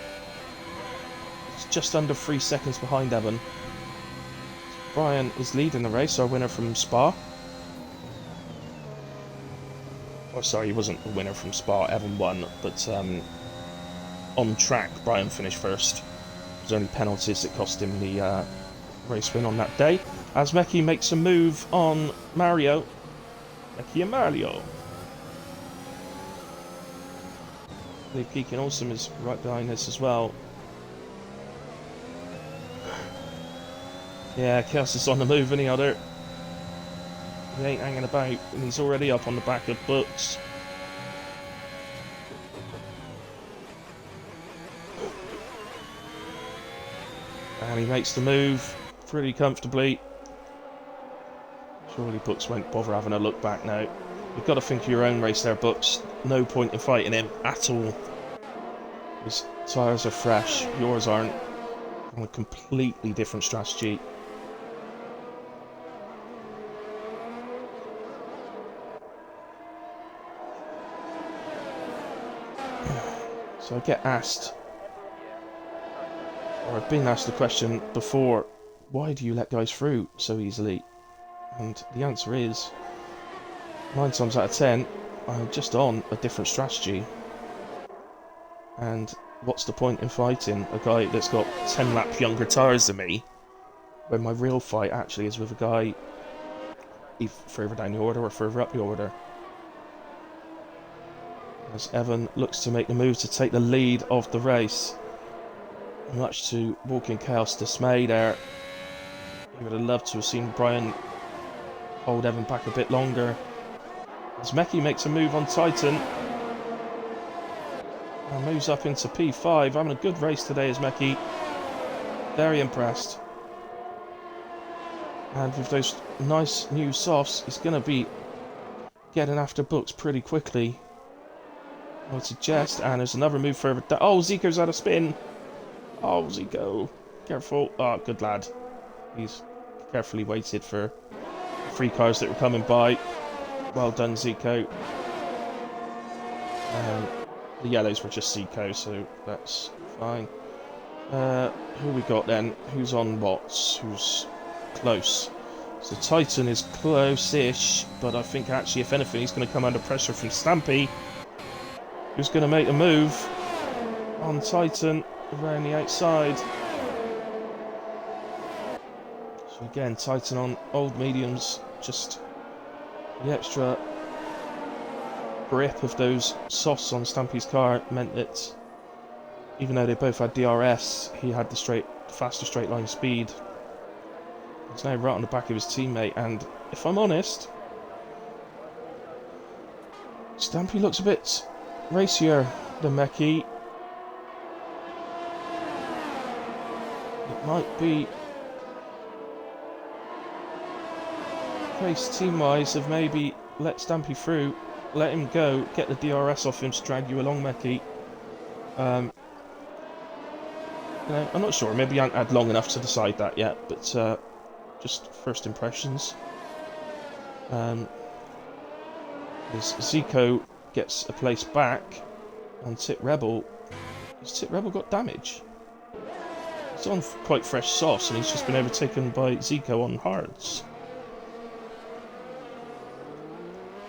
Speaker 1: it's just under 3 seconds behind Evan. Brian is leading the race, our winner from Spa. Oh, sorry, he wasn't the winner from Spa, Evan won, but on track, Brian finished first. There's only penalties that cost him the race win on that day. As Meki makes a move on Mario. Meki and Mario. Liv Keegan Awesome is right behind this as well. Yeah, Chaos is on the move, any other. He ain't hanging about, and he's already up on the back of Books. And he makes the move pretty comfortably. Surely Books won't bother having a look back now. You've got to think of your own race there, Books. No point in fighting him at all. His tyres are fresh, yours aren't. On a completely different strategy. So I get asked, or I've been asked the question before, why do you let guys through so easily? And the answer is, 9 times out of 10, I'm just on a different strategy. And what's the point in fighting a guy that's got 10 lap younger tyres than me, when my real fight actually is with a guy either further down the order or further up the order. As Evan looks to make the move to take the lead of the race. Much to Walking Chaos' dismay there. He would have loved to have seen Brian hold Evan back a bit longer. As Meki makes a move on Titan. And moves up into P5. Having a good race today as Meki. Very impressed. And with those nice new softs, he's going to be getting after Books pretty quickly. I would suggest, and there's another move further down. Oh, Zico's out of spin. Oh, Zico. Careful. Oh, good lad. He's carefully waited for 3 cars that were coming by. Well done, Zico. The yellows were just Zico, so that's fine. Who we got then? Who's on Watts? Who's close? So Titan is close-ish, but I think actually, if anything, he's going to come under pressure from Stampy, who's going to make a move on Titan around the outside. So again, Titan on old mediums, just the extra grip of those softs on Stampy's car meant that even though they both had DRS, he had the faster straight line speed. He's now right on the back of his teammate, and if I'm honest, Stampy looks a bit racier than Meki. It might be a case team-wise of maybe let Stampy through, let him go, get the DRS off him to drag you along, Meki. You know, I'm not sure, maybe I haven't had long enough to decide that yet, but just first impressions. As Zico gets a place back on Tit Rebel. Has Tit Rebel got damage? He's on quite fresh sauce and he's just been overtaken by Zico on hards.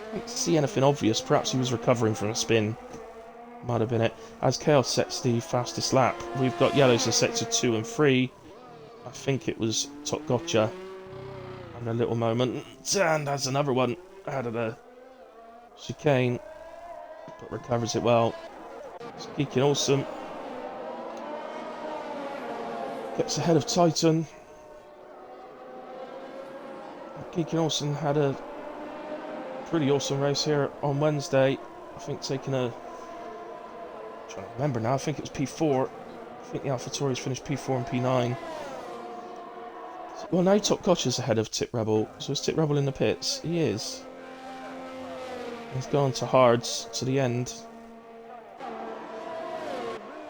Speaker 1: I don't see anything obvious. Perhaps he was recovering from a spin. Might have been it. As Chaos sets the fastest lap, we've got yellows in sector 2 and 3. I think it was Top Gotcha having a little moment. And has another one out of the chicane, but recovers it well. Geeking Awesome gets ahead of Titan. Geeking Awesome had a pretty awesome race here on Wednesday. I think taking a... I'm trying to remember now, I think it was P4. I think the AlphaTauri's finished P4 and P9. Well, now Top Gotcha's ahead of Tit Rebel. So is Tit Rebel in the pits? He is. He's gone to hards to the end.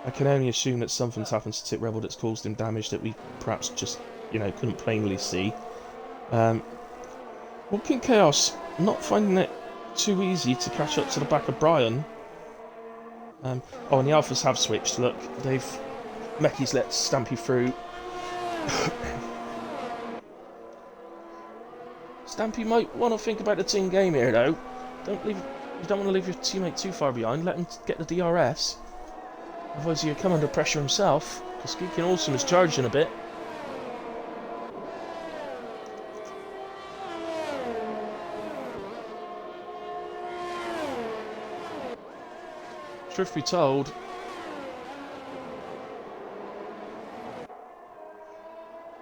Speaker 1: I can only assume that something's happened to Tip Rebel that's caused him damage that we perhaps just, couldn't plainly see. Walking Chaos, not finding it too easy to catch up to the back of Brian. And the Alphas have switched. Look, Meki's let Stampy through. Stampy might want to think about the team game here, though. You don't want to leave your teammate too far behind. Let him get the DRS. Otherwise, he'll come under pressure himself. Because Geekin Awesome is charging a bit. Truth be told,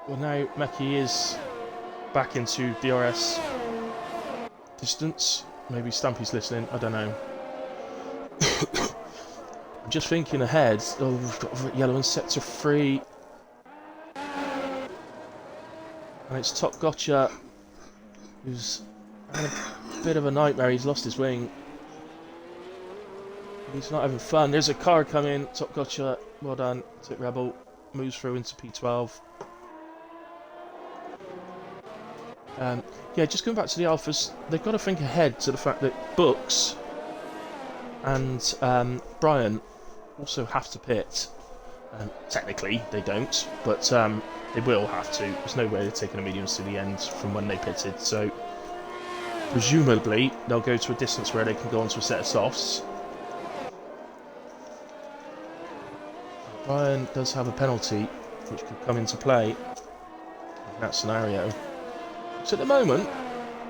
Speaker 1: well, now Meki is back into DRS distance. Maybe Stampy's listening, I don't know. I'm just thinking ahead. Oh, we've got yellow in sector 3. And it's Top Gotcha, who's had a bit of a nightmare. He's lost his wing. He's not having fun. There's a car coming. Top Gotcha. Well done. Tip Rebel moves through into P12. Yeah, just going back to the Alphas, they've got to think ahead to the fact that Books and Brian also have to pit. Technically, they don't, but they will have to. There's no way they're taking the mediums to the end from when they pitted, so presumably they'll go to a distance where they can go onto a set of softs. Brian does have a penalty, which could come into play in that scenario. So at the moment,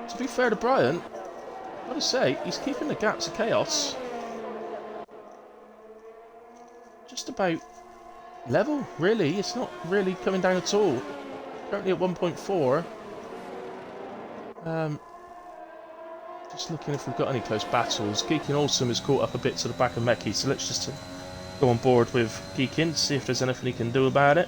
Speaker 1: to be fair to Brian, I've got to say, he's keeping the gap to Chaos just about level, really. It's not really coming down at all. Currently at 1.4. Just looking if we've got any close battles. Geekin Awesome is caught up a bit to the back of Meki, so let's just go on board with Geekin, see if there's anything he can do about it.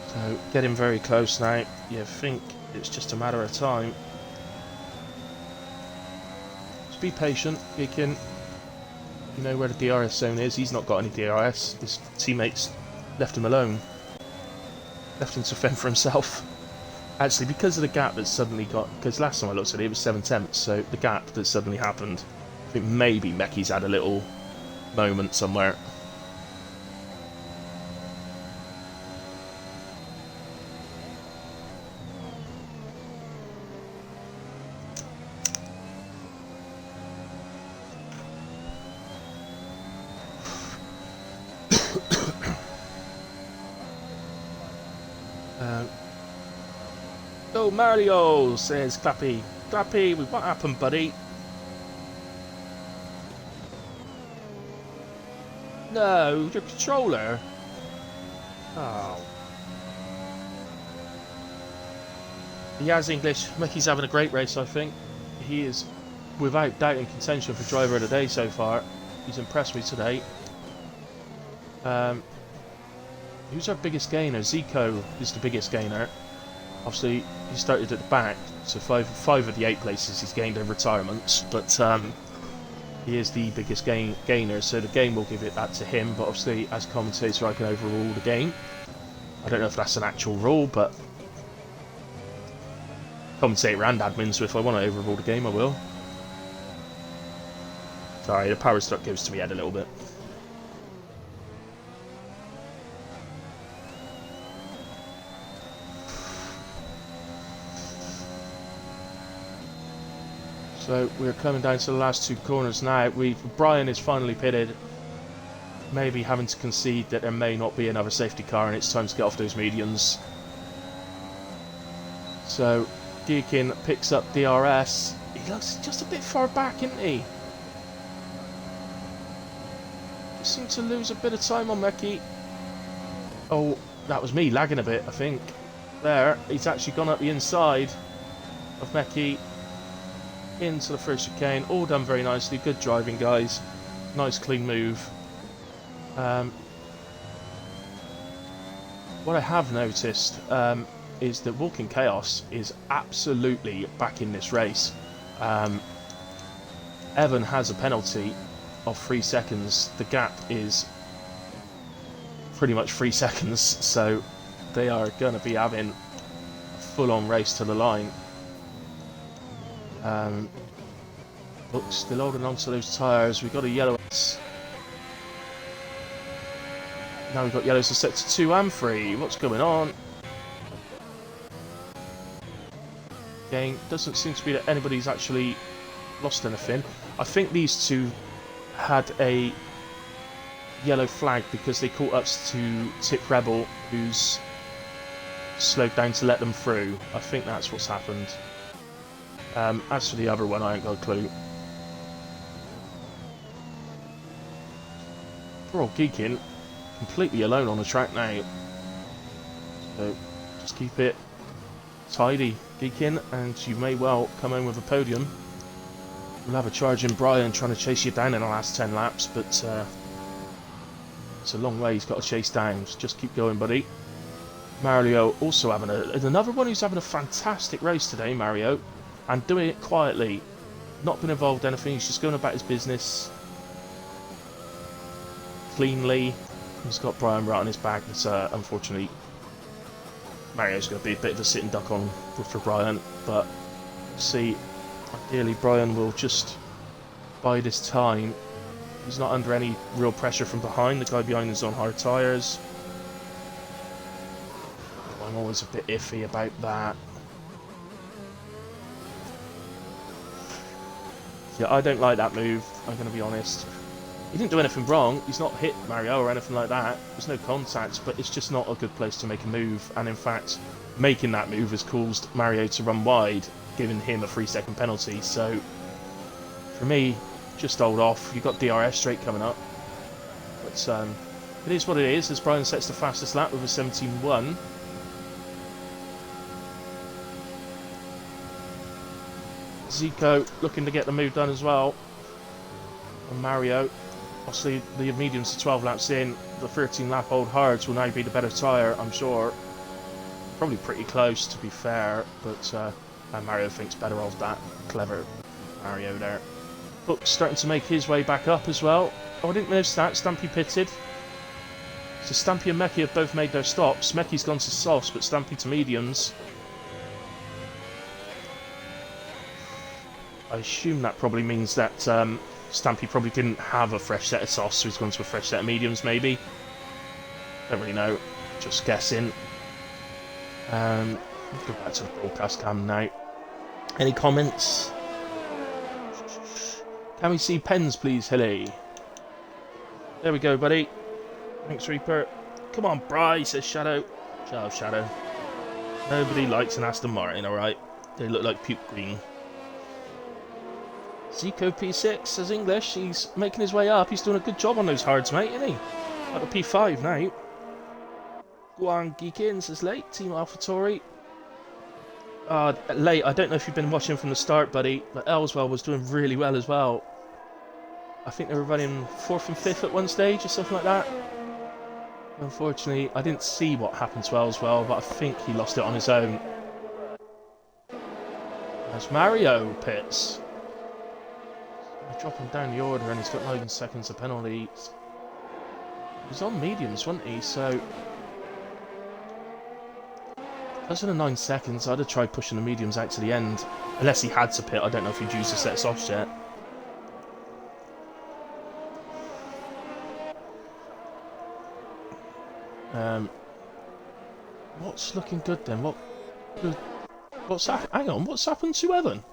Speaker 1: So, getting very close now. You think it's just a matter of time. Just be patient, Geekin. You know where the DRS zone is. He's not got any DRS. His teammates left him alone. Left him to fend for himself. Actually, because of the gap that's suddenly got... Because last time I looked at it, it was 7/10, so the gap that suddenly happened, I think maybe Meki's had a little moment somewhere. Oh, Mario, says Clappy. Clappy, what happened, buddy? No, your controller. Oh. He has English. Mickey's having a great race, I think. He is, without doubt, in contention for driver of the day so far. He's impressed me today. Who's our biggest gainer? Zico is the biggest gainer. Obviously, he started at the back, so five of the 8 places he's gained in retirements, but he is the biggest gainer, so the game will give it that to him, but obviously, as commentator, I can overrule the game. I don't know if that's an actual rule, but commentator and admin, so if I want to overrule the game, I will. Sorry, the power struck goes to my head a little bit. So we're coming down to the last 2 corners now. Brian is finally pitted, maybe having to concede that there may not be another safety car and it's time to get off those medians. So Geekin picks up DRS. He looks just a bit far back, isn't he? Just seemed to lose a bit of time on Meki. Oh, that was me lagging a bit, I think. There, he's actually gone up the inside of Meki into the first chicane. All done very nicely. Good driving, guys. Nice clean move. What I have noticed is that Walking Chaos is absolutely back in this race. Evan has a penalty of 3 seconds. The gap is pretty much 3 seconds, so they are going to be having a full-on race to the line. But still holding on to those tyres. We've got a yellow. Now we've got yellows to set to 2 and 3. What's going on? Again, doesn't seem to be that anybody's actually lost anything. I think these two had a yellow flag because they caught up to Tip Rebel, who's slowed down to let them through. I think that's what's happened. As for the other one, I ain't got a clue. Poor old Geekin, completely alone on the track now. So just keep it tidy, Geekin, and you may well come home with a podium. We'll have a charging Brian trying to chase you down in the last 10 laps, but it's a long way he's got to chase down. So just keep going, buddy. Mario also having another one who's having a fantastic race today, Mario, and doing it quietly. Not been involved in anything, he's just going about his business cleanly. He's got Brian right on his back. It's unfortunately Mario's going to be a bit of a sitting duck on for Brian, but see, ideally Brian will just bide his time. He's not under any real pressure from behind. The guy behind is on hard tyres. I'm always a bit iffy about that. Yeah, I don't like that move, I'm going to be honest. He didn't do anything wrong, he's not hit Mario or anything like that. There's no contact, but it's just not a good place to make a move. And in fact, making that move has caused Mario to run wide, giving him a 3-second penalty. So, for me, just hold off. You've got DRS straight coming up. But it is what it is, as Brian sets the fastest lap with a 17.1. Zico looking to get the move done as well. And Mario, obviously the mediums are 12 laps in. The 13 lap old hards will now be the better tyre, I'm sure. Probably pretty close, to be fair, but Mario thinks better of that. Clever Mario there. Hook's starting to make his way back up as well. Oh, I didn't notice that. Stampy pitted. So Stampy and Meki have both made their stops. Meki's gone to softs, but Stampy to mediums. I assume that probably means that Stampy probably didn't have a fresh set of softs, so he's gone to a fresh set of mediums, maybe. Don't really know. Just guessing. Let's go back to the broadcast cam now. Any comments? Can we see pens, please, Hilly? There we go, buddy. Thanks, Reaper. Come on, Bry, says Shadow. Ciao, Shadow. Nobody likes an Aston Martin, alright? They look like puke green. Zico P6 says English. He's making his way up. He's doing a good job on those hards, mate, isn't he? Got a P5 now. Guan Geekin says late. Team AlphaTauri. Late. I don't know if you've been watching from the start, buddy, but Elswell was doing really well as well. I think they were running 4th and 5th at one stage or something like that. Unfortunately, I didn't see what happened to Elswell, but I think he lost it on his own. As Mario pits. They're dropping down the order and he's got 9 seconds of penalties. He was on mediums, wasn't he? So, because of the 9 seconds, I'd have tried pushing the mediums out to the end. Unless he had to pit. I don't know if he'd used the set softs yet. What's looking good then? What's hang on? What's happened to Evan?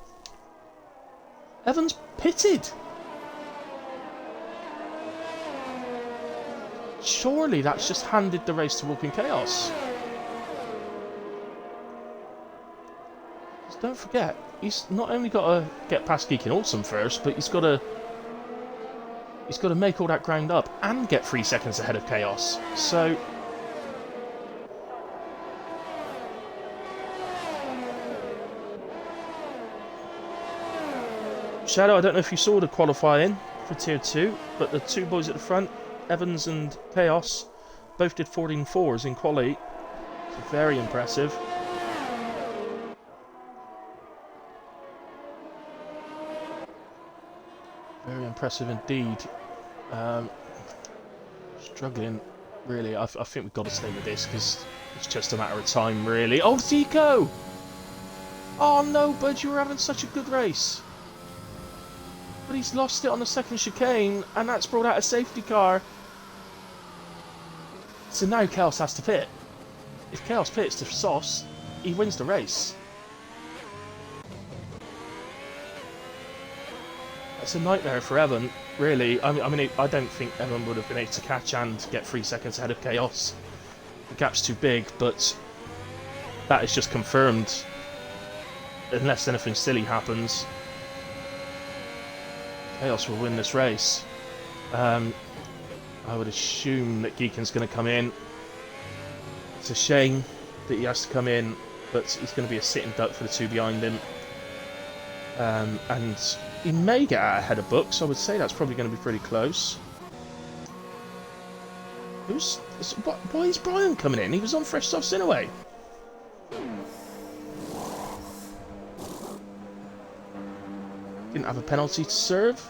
Speaker 1: Evan's pitted. Surely that's just handed the race to Walking Chaos. Just don't forget, he's not only got to get past Geekin Awesome first, but he's got to make all that ground up and get 3 seconds ahead of Chaos. So. Shadow, I don't know if you saw the qualifying for Tier 2, but the two boys at the front, Evans and Chaos, both did 14.4s in quali. So very impressive. Very impressive indeed. Struggling, really. I think we've got to stay with this because it's just a matter of time, really. Oh, Zico! Oh no, bud, you were having such a good race. But he's lost it on the second chicane, and that's brought out a safety car. So now Chaos has to pit. If Chaos pits to Sauce, he wins the race. That's a nightmare for Evan, really. I mean, I don't think Evan would have been able to catch and get 3 seconds ahead of Chaos. The gap's too big, but that is just confirmed. Unless anything silly happens, Chaos will win this race. I would assume that Geekin's going to come in. It's a shame that he has to come in, but he's going to be a sitting duck for the two behind him. And he may get out ahead of Books. I would say that's probably going to be pretty close. Why is Brian coming in? He was on fresh softs anyway. Didn't have a penalty to serve.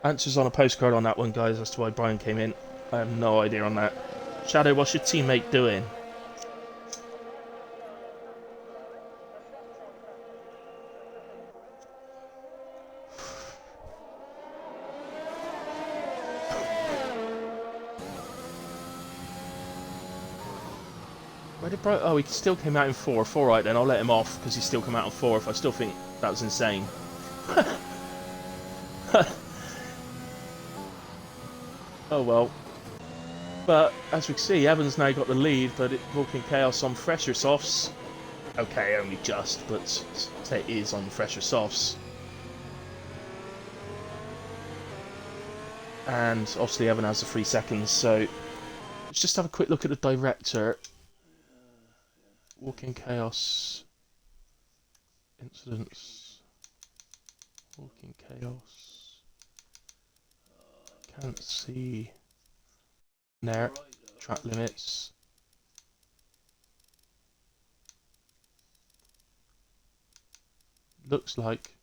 Speaker 1: Answers on a postcard on that one, guys, as to why Brian came in. I have no idea on that. Shadow, what's your teammate doing? Where did Brian... Oh, he still came out in 4th. Alright then, I'll let him off because he still came out in 4th. I still think that was insane. Oh well. But as we can see, Evans now got the lead, but Walking Chaos on fresher softs. Okay, only just, but it is on fresher softs. And obviously Evan has the 3 seconds, so let's just have a quick look at the director. Walking Chaos incidents. Walking Chaos. Can't see. There. Track limits. Looks like,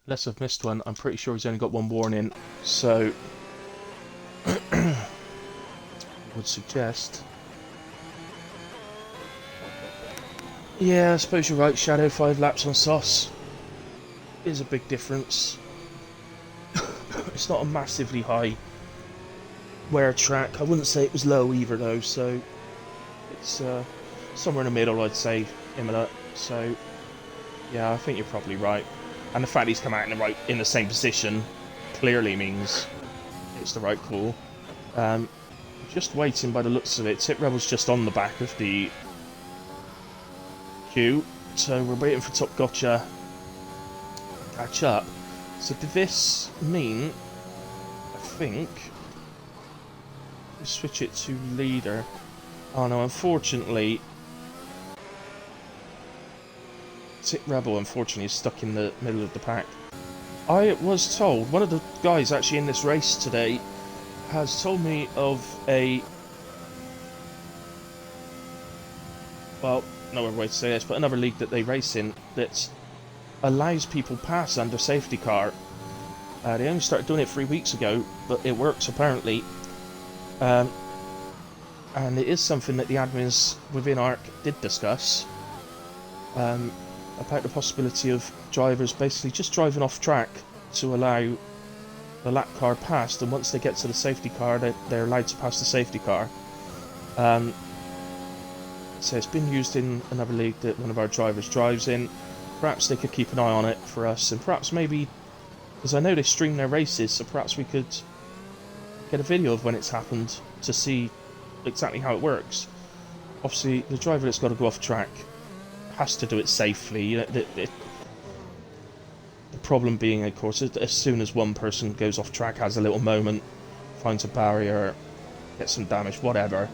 Speaker 1: unless I've missed one, I'm pretty sure he's only got 1 warning. So I would suggest. Yeah, I suppose you're right, Shadow. 5 laps on Sauce is a big difference. It's not a massively high wear track. I wouldn't say it was low either, though, so it's somewhere in the middle, I'd say, Imola. So, yeah, I think you're probably right. And the fact he's come out in the same position clearly means it's the right call. Just waiting by the looks of it. Tip Rebel's just on the back of the queue, so we're waiting for Top Gotcha to catch up. So did this mean, I think, we switch it to leader? Oh no, unfortunately, Tip Rebel unfortunately is stuck in the middle of the pack. I was told, one of the guys actually in this race today has told me of a, well, no other way to say this, but another league that they race in that allows people pass under safety car. They only started doing it 3 weeks ago, but it works apparently. And it is something that the admins within ARC did discuss. About the possibility of drivers basically just driving off track to allow the lap car past, and once they get to the safety car, they're allowed to pass the safety car. So it's been used in another league that one of our drivers drives in. Perhaps they could keep an eye on it for us, and perhaps maybe, because I know they stream their races, so perhaps we could get a video of when it's happened to see exactly how it works. Obviously, the driver that's got to go off track has to do it safely. You know, the problem being, of course, as soon as one person goes off track, has a little moment, finds a barrier, gets some damage, whatever,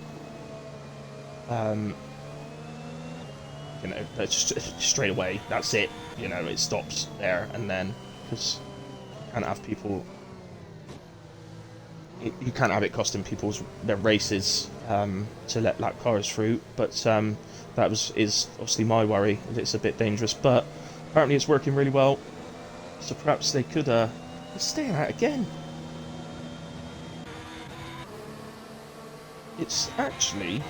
Speaker 1: you know, that's just straight away. That's it. You know, it stops there, and then because you can't have people. You can't have it costing their races to let lap cars through. But that is obviously my worry. It's a bit dangerous, but apparently it's working really well. So perhaps they could stay out again. It's actually,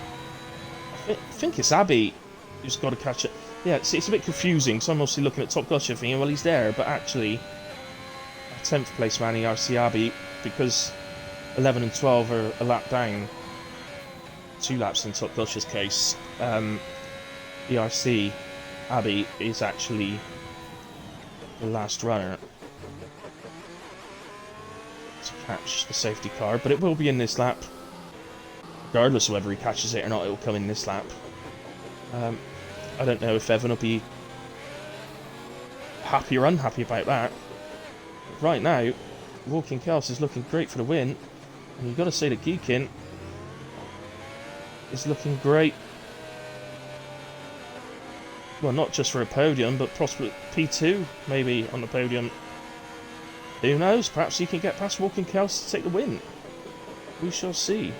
Speaker 1: I think it's Abby who's got to catch it. Yeah, it's a bit confusing. So I'm obviously looking at Top Gotcha thinking, well, he's there, but actually, 10th place man ERC Abby, because 11 and 12 are a lap down. 2 laps in Top Gotcha's case. ERC Abby is actually the last runner to catch the safety car, but it will be in this lap. Regardless of whether he catches it or not, it will come in this lap. I don't know if Evan will be happy or unhappy about that. Right now, Walking Chaos is looking great for the win, and you've got to say that Geekin is looking great. Well, not just for a podium, but possibly P2 maybe on the podium. Who knows? Perhaps he can get past Walking Chaos to take the win. We shall see.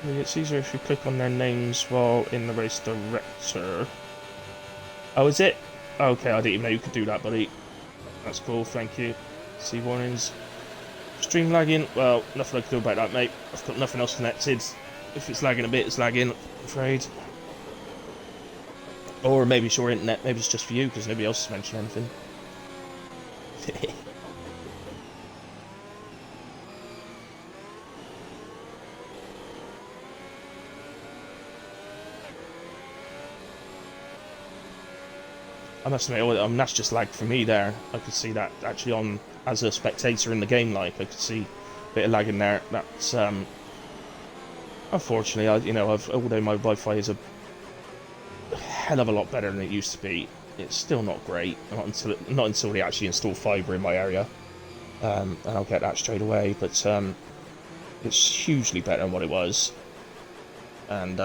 Speaker 1: It's easier if you click on their names while in the race director. Oh, is it? Okay, I didn't even know you could do that, buddy. That's cool, thank you. See warnings. Stream lagging? Well, nothing I can do about that, mate. I've got nothing else connected. If it's lagging a bit, it's lagging, I'm afraid. Or maybe it's your internet, maybe it's just for you, because nobody else has mentioned anything. I must admit, that's just lag for me there. I could see that actually on as a spectator in the game. Like I could see a bit of lag in there. That's unfortunately, although my Wi-Fi is a hell of a lot better than it used to be, it's still not great. Not until they actually install fibre in my area, and I'll get that straight away. But it's hugely better than what it was, and.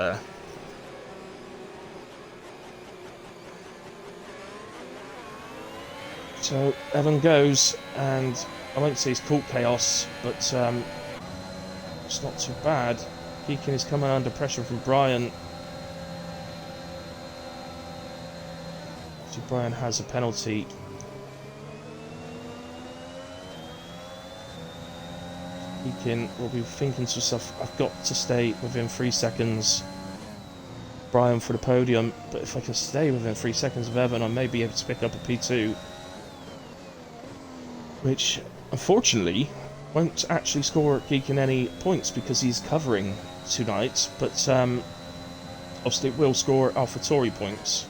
Speaker 1: So Evan goes, and I won't say he's caught chaos, but it's not too bad. Geekin is coming under pressure from Brian. So Brian has a penalty. Geekin will be thinking to himself, I've got to stay within 3 seconds. Brian for the podium, but if I can stay within 3 seconds of Evan, I may be able to pick up a P2. Which, unfortunately, won't actually score Geekin any points because he's covering tonight, but obviously it will score AlphaTauri points.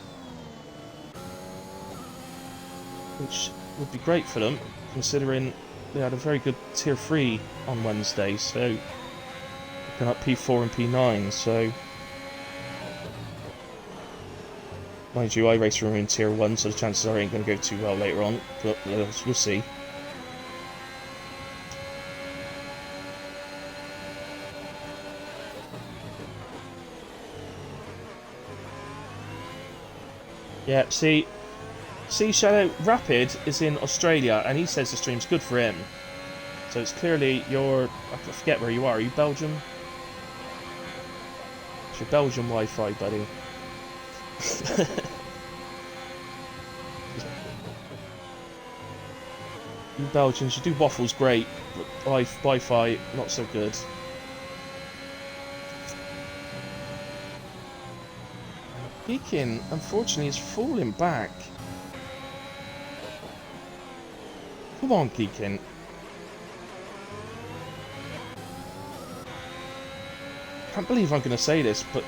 Speaker 1: Which would be great for them, considering they had a very good Tier 3 on Wednesday, so looking at P4 and P9, so... Mind you, I race from in Tier 1, so the chances are I ain't going to go too well later on, but we'll see. Yeah, see Shadow Rapid is in Australia, and he says the stream's good for him. So it's clearly I forget where you are. Are you Belgium? It's your Belgium Wi-Fi, buddy. You Belgians, you do waffles great, but Wi-Fi not so good. Geekin, unfortunately, is falling back. Come on, Geekin. Can't believe I'm going to say this, but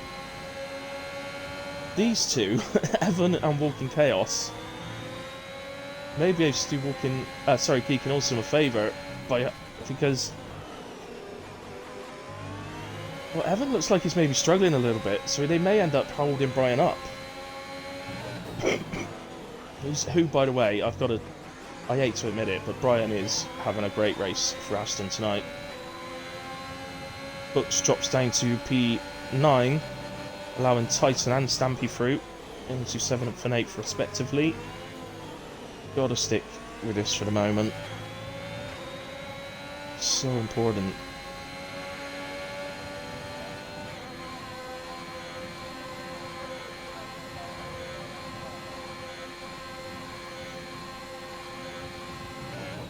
Speaker 1: these two, Evan and Walking Chaos, maybe I just do Geekin also a favour because. Well, Evan looks like he's maybe struggling a little bit, so they may end up holding Brian up. Who, by the way, I hate to admit it, but Brian is having a great race for Aston tonight. Books drops down to P9, allowing Titan and Stampy Fruit into 7th and 8th respectively. Gotta stick with this for the moment. So important.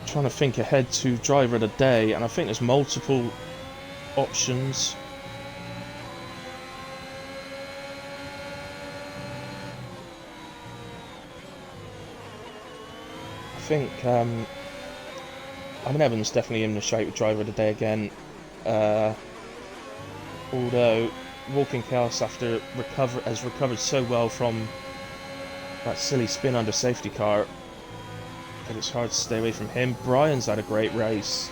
Speaker 1: Trying to think ahead to driver of the day, and I think there's multiple options. I think I mean, Evans definitely in the shape with driver of the day again. Although Walking Chaos has recovered so well from that silly spin under safety car that it's hard to stay away from him. Brian's had a great race.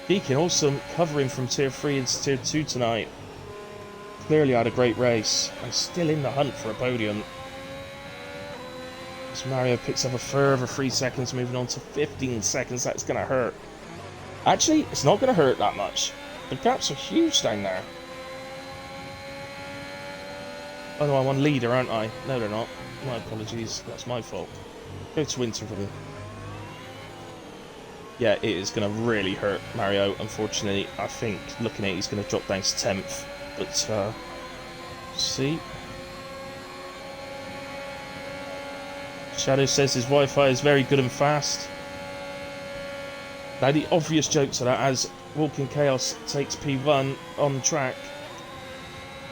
Speaker 1: Deacon also covering from tier 3 into tier 2 tonight. Clearly had a great race and still in the hunt for a podium. As Mario picks up a further 3 seconds, moving on to 15 seconds. That's going to hurt. Actually, it's not going to hurt that much. The gaps are huge down there. Oh no, I'm on leader, aren't I? No, they're not. My apologies. That's my fault. Go to interval. Yeah, it is going to really hurt Mario, unfortunately. I think, looking at it, he's going to drop down to 10th. But, see. Shadow says his Wi-Fi is very good and fast. Now, the obvious joke to that, as Walking Chaos takes P1 on the track,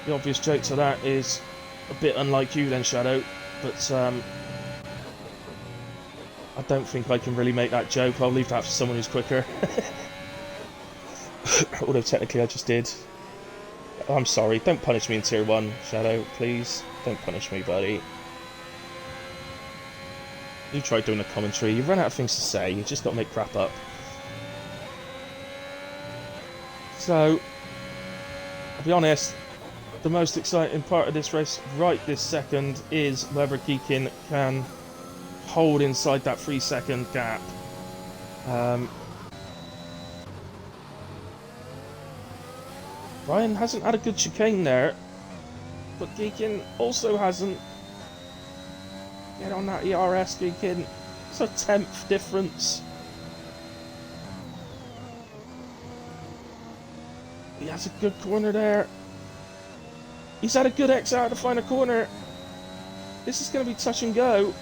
Speaker 1: the obvious joke to that is a bit unlike you then, Shadow. But, I don't think I can really make that joke. I'll leave that for someone who's quicker. Although technically I just did. I'm sorry. Don't punish me in tier 1, Shadow, please. Don't punish me, buddy. You tried doing a commentary. You've run out of things to say. You've just got to make crap up. So, I'll be honest. The most exciting part of this race right this second is whether Geekin can hold inside that 3-second gap. Brian hasn't had a good chicane there, but Geekin also hasn't. Get on that ERS, Geekin. It's a 10th difference. He has a good corner there. He's had a good XR to find a corner. This is going to be touch and go.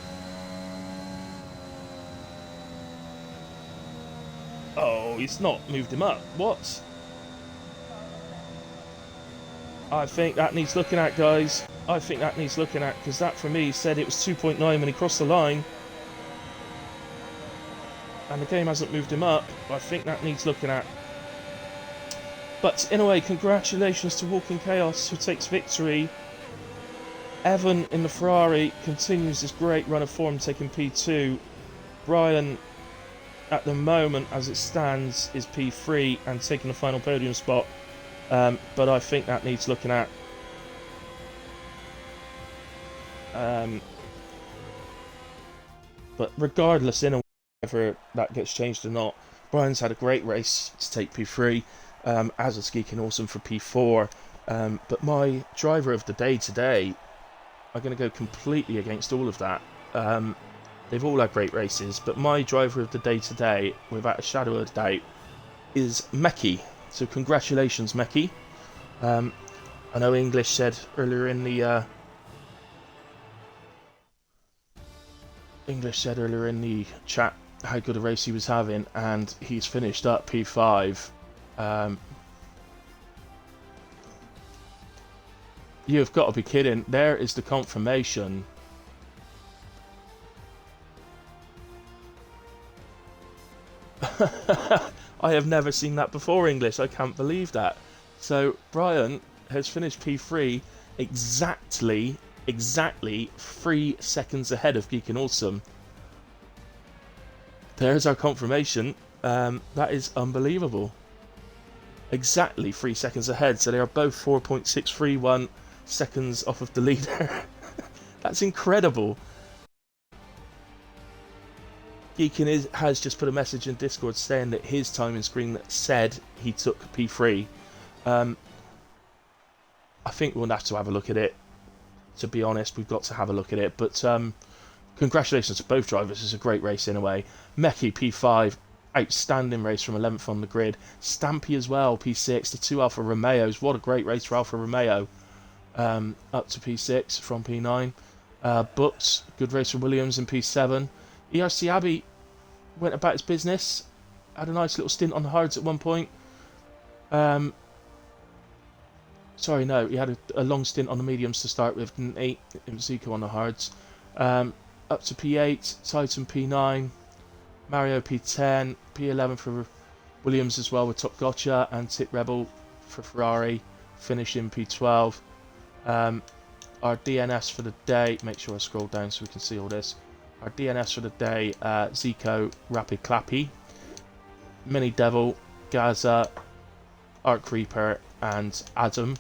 Speaker 1: Oh, he's not moved him up. What? I think that needs looking at, guys. I think that needs looking at, because that for me said it was 2.9 when he crossed the line. And the game hasn't moved him up. I think that needs looking at. But in a way, congratulations to Walking Chaos, who takes victory. Evan in the Ferrari continues this great run of form, taking P2. Brian, at the moment, as it stands, is P3 and taking the final podium spot. But I think that needs looking at. But regardless, in a way, whether that gets changed or not, Brian's had a great race to take P3, as is Geekin Awesome for P4. But my driver of the day today, I'm going to go completely against all of that. They've all had great races, but my driver of the day today, without a shadow of a doubt, is Meki. So congratulations, Meki. I know English said earlier in the chat how good a race he was having, and he's finished up P5. You've got to be kidding. There is the confirmation. I have never seen that before, English. I can't believe that. So, Brian has finished P3 exactly 3 seconds ahead of Geekin Awesome. There's our confirmation. That is unbelievable. Exactly 3 seconds ahead. So they are both 4.631 seconds off of the leader. That's incredible. Geekin has just put a message in Discord saying that his timing screen said he took P3. I think we'll have to have a look at it. To be honest, we've got to have a look at it. But congratulations to both drivers. It's a great race in a way. Meki P5, outstanding race from 11th on the grid. Stampy as well, P6. The two Alfa Romeos. What a great race for Alfa Romeo. Up to P6 from P9. Books, good race for Williams in P7. ERC Abbey went about his business. Had a nice little stint on the hards at one point. Sorry, no, he had a long stint on the mediums to start with, didn't he? It was Zico on the hards. Up to P8, Titan P9, Mario P10, P11 for Williams as well with Top Gotcha, and Tit Rebel for Ferrari, finishing P12. Our DNS for the day, make sure I scroll down so we can see all this. Our DNS for the day, Zico, Rapid Clappy, Mini Devil, Gaza, Arc Reaper, and Adam.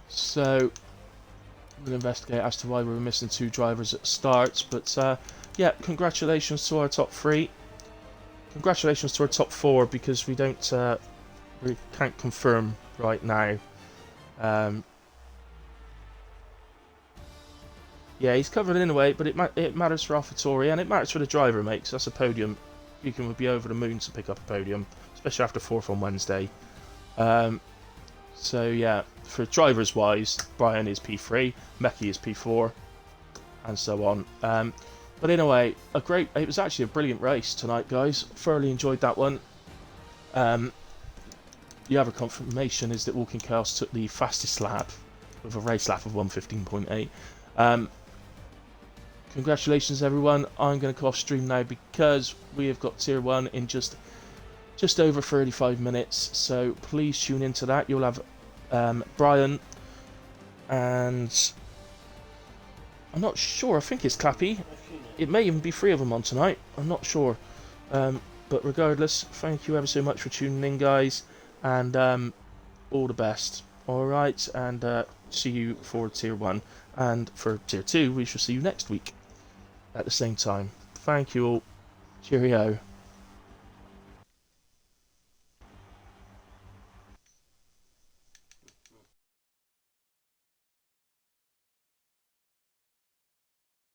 Speaker 1: So we'll investigate as to why we were missing two drivers at starts, but yeah, congratulations to our top 3. Congratulations to our top 4, because we can't confirm right now. Yeah, he's covered in a way, but it matters for AlphaTauri, and it matters for the driver, mate, 'cause that's a podium. You can be over the moon to pick up a podium, especially after 4th on Wednesday. So yeah, for drivers wise, Brian is P3, Meki is P4, and so on. But in a way, it was actually a brilliant race tonight, guys. Thoroughly enjoyed that one. The other confirmation is that Walking Chaos took the fastest lap with a race lap of 1:15.8. Congratulations, everyone. I'm going to call off stream now because we have got Tier 1 in just over 35 minutes. So please tune into that. You'll have Brian, and I'm not sure. I think it's Clappy. It may even be 3 of them on tonight. I'm not sure. But regardless, thank you ever so much for tuning in, guys. And all the best. Alright, and see you for Tier 1. And for Tier 2, we shall see you next week at the same time. Thank you all. Cheerio.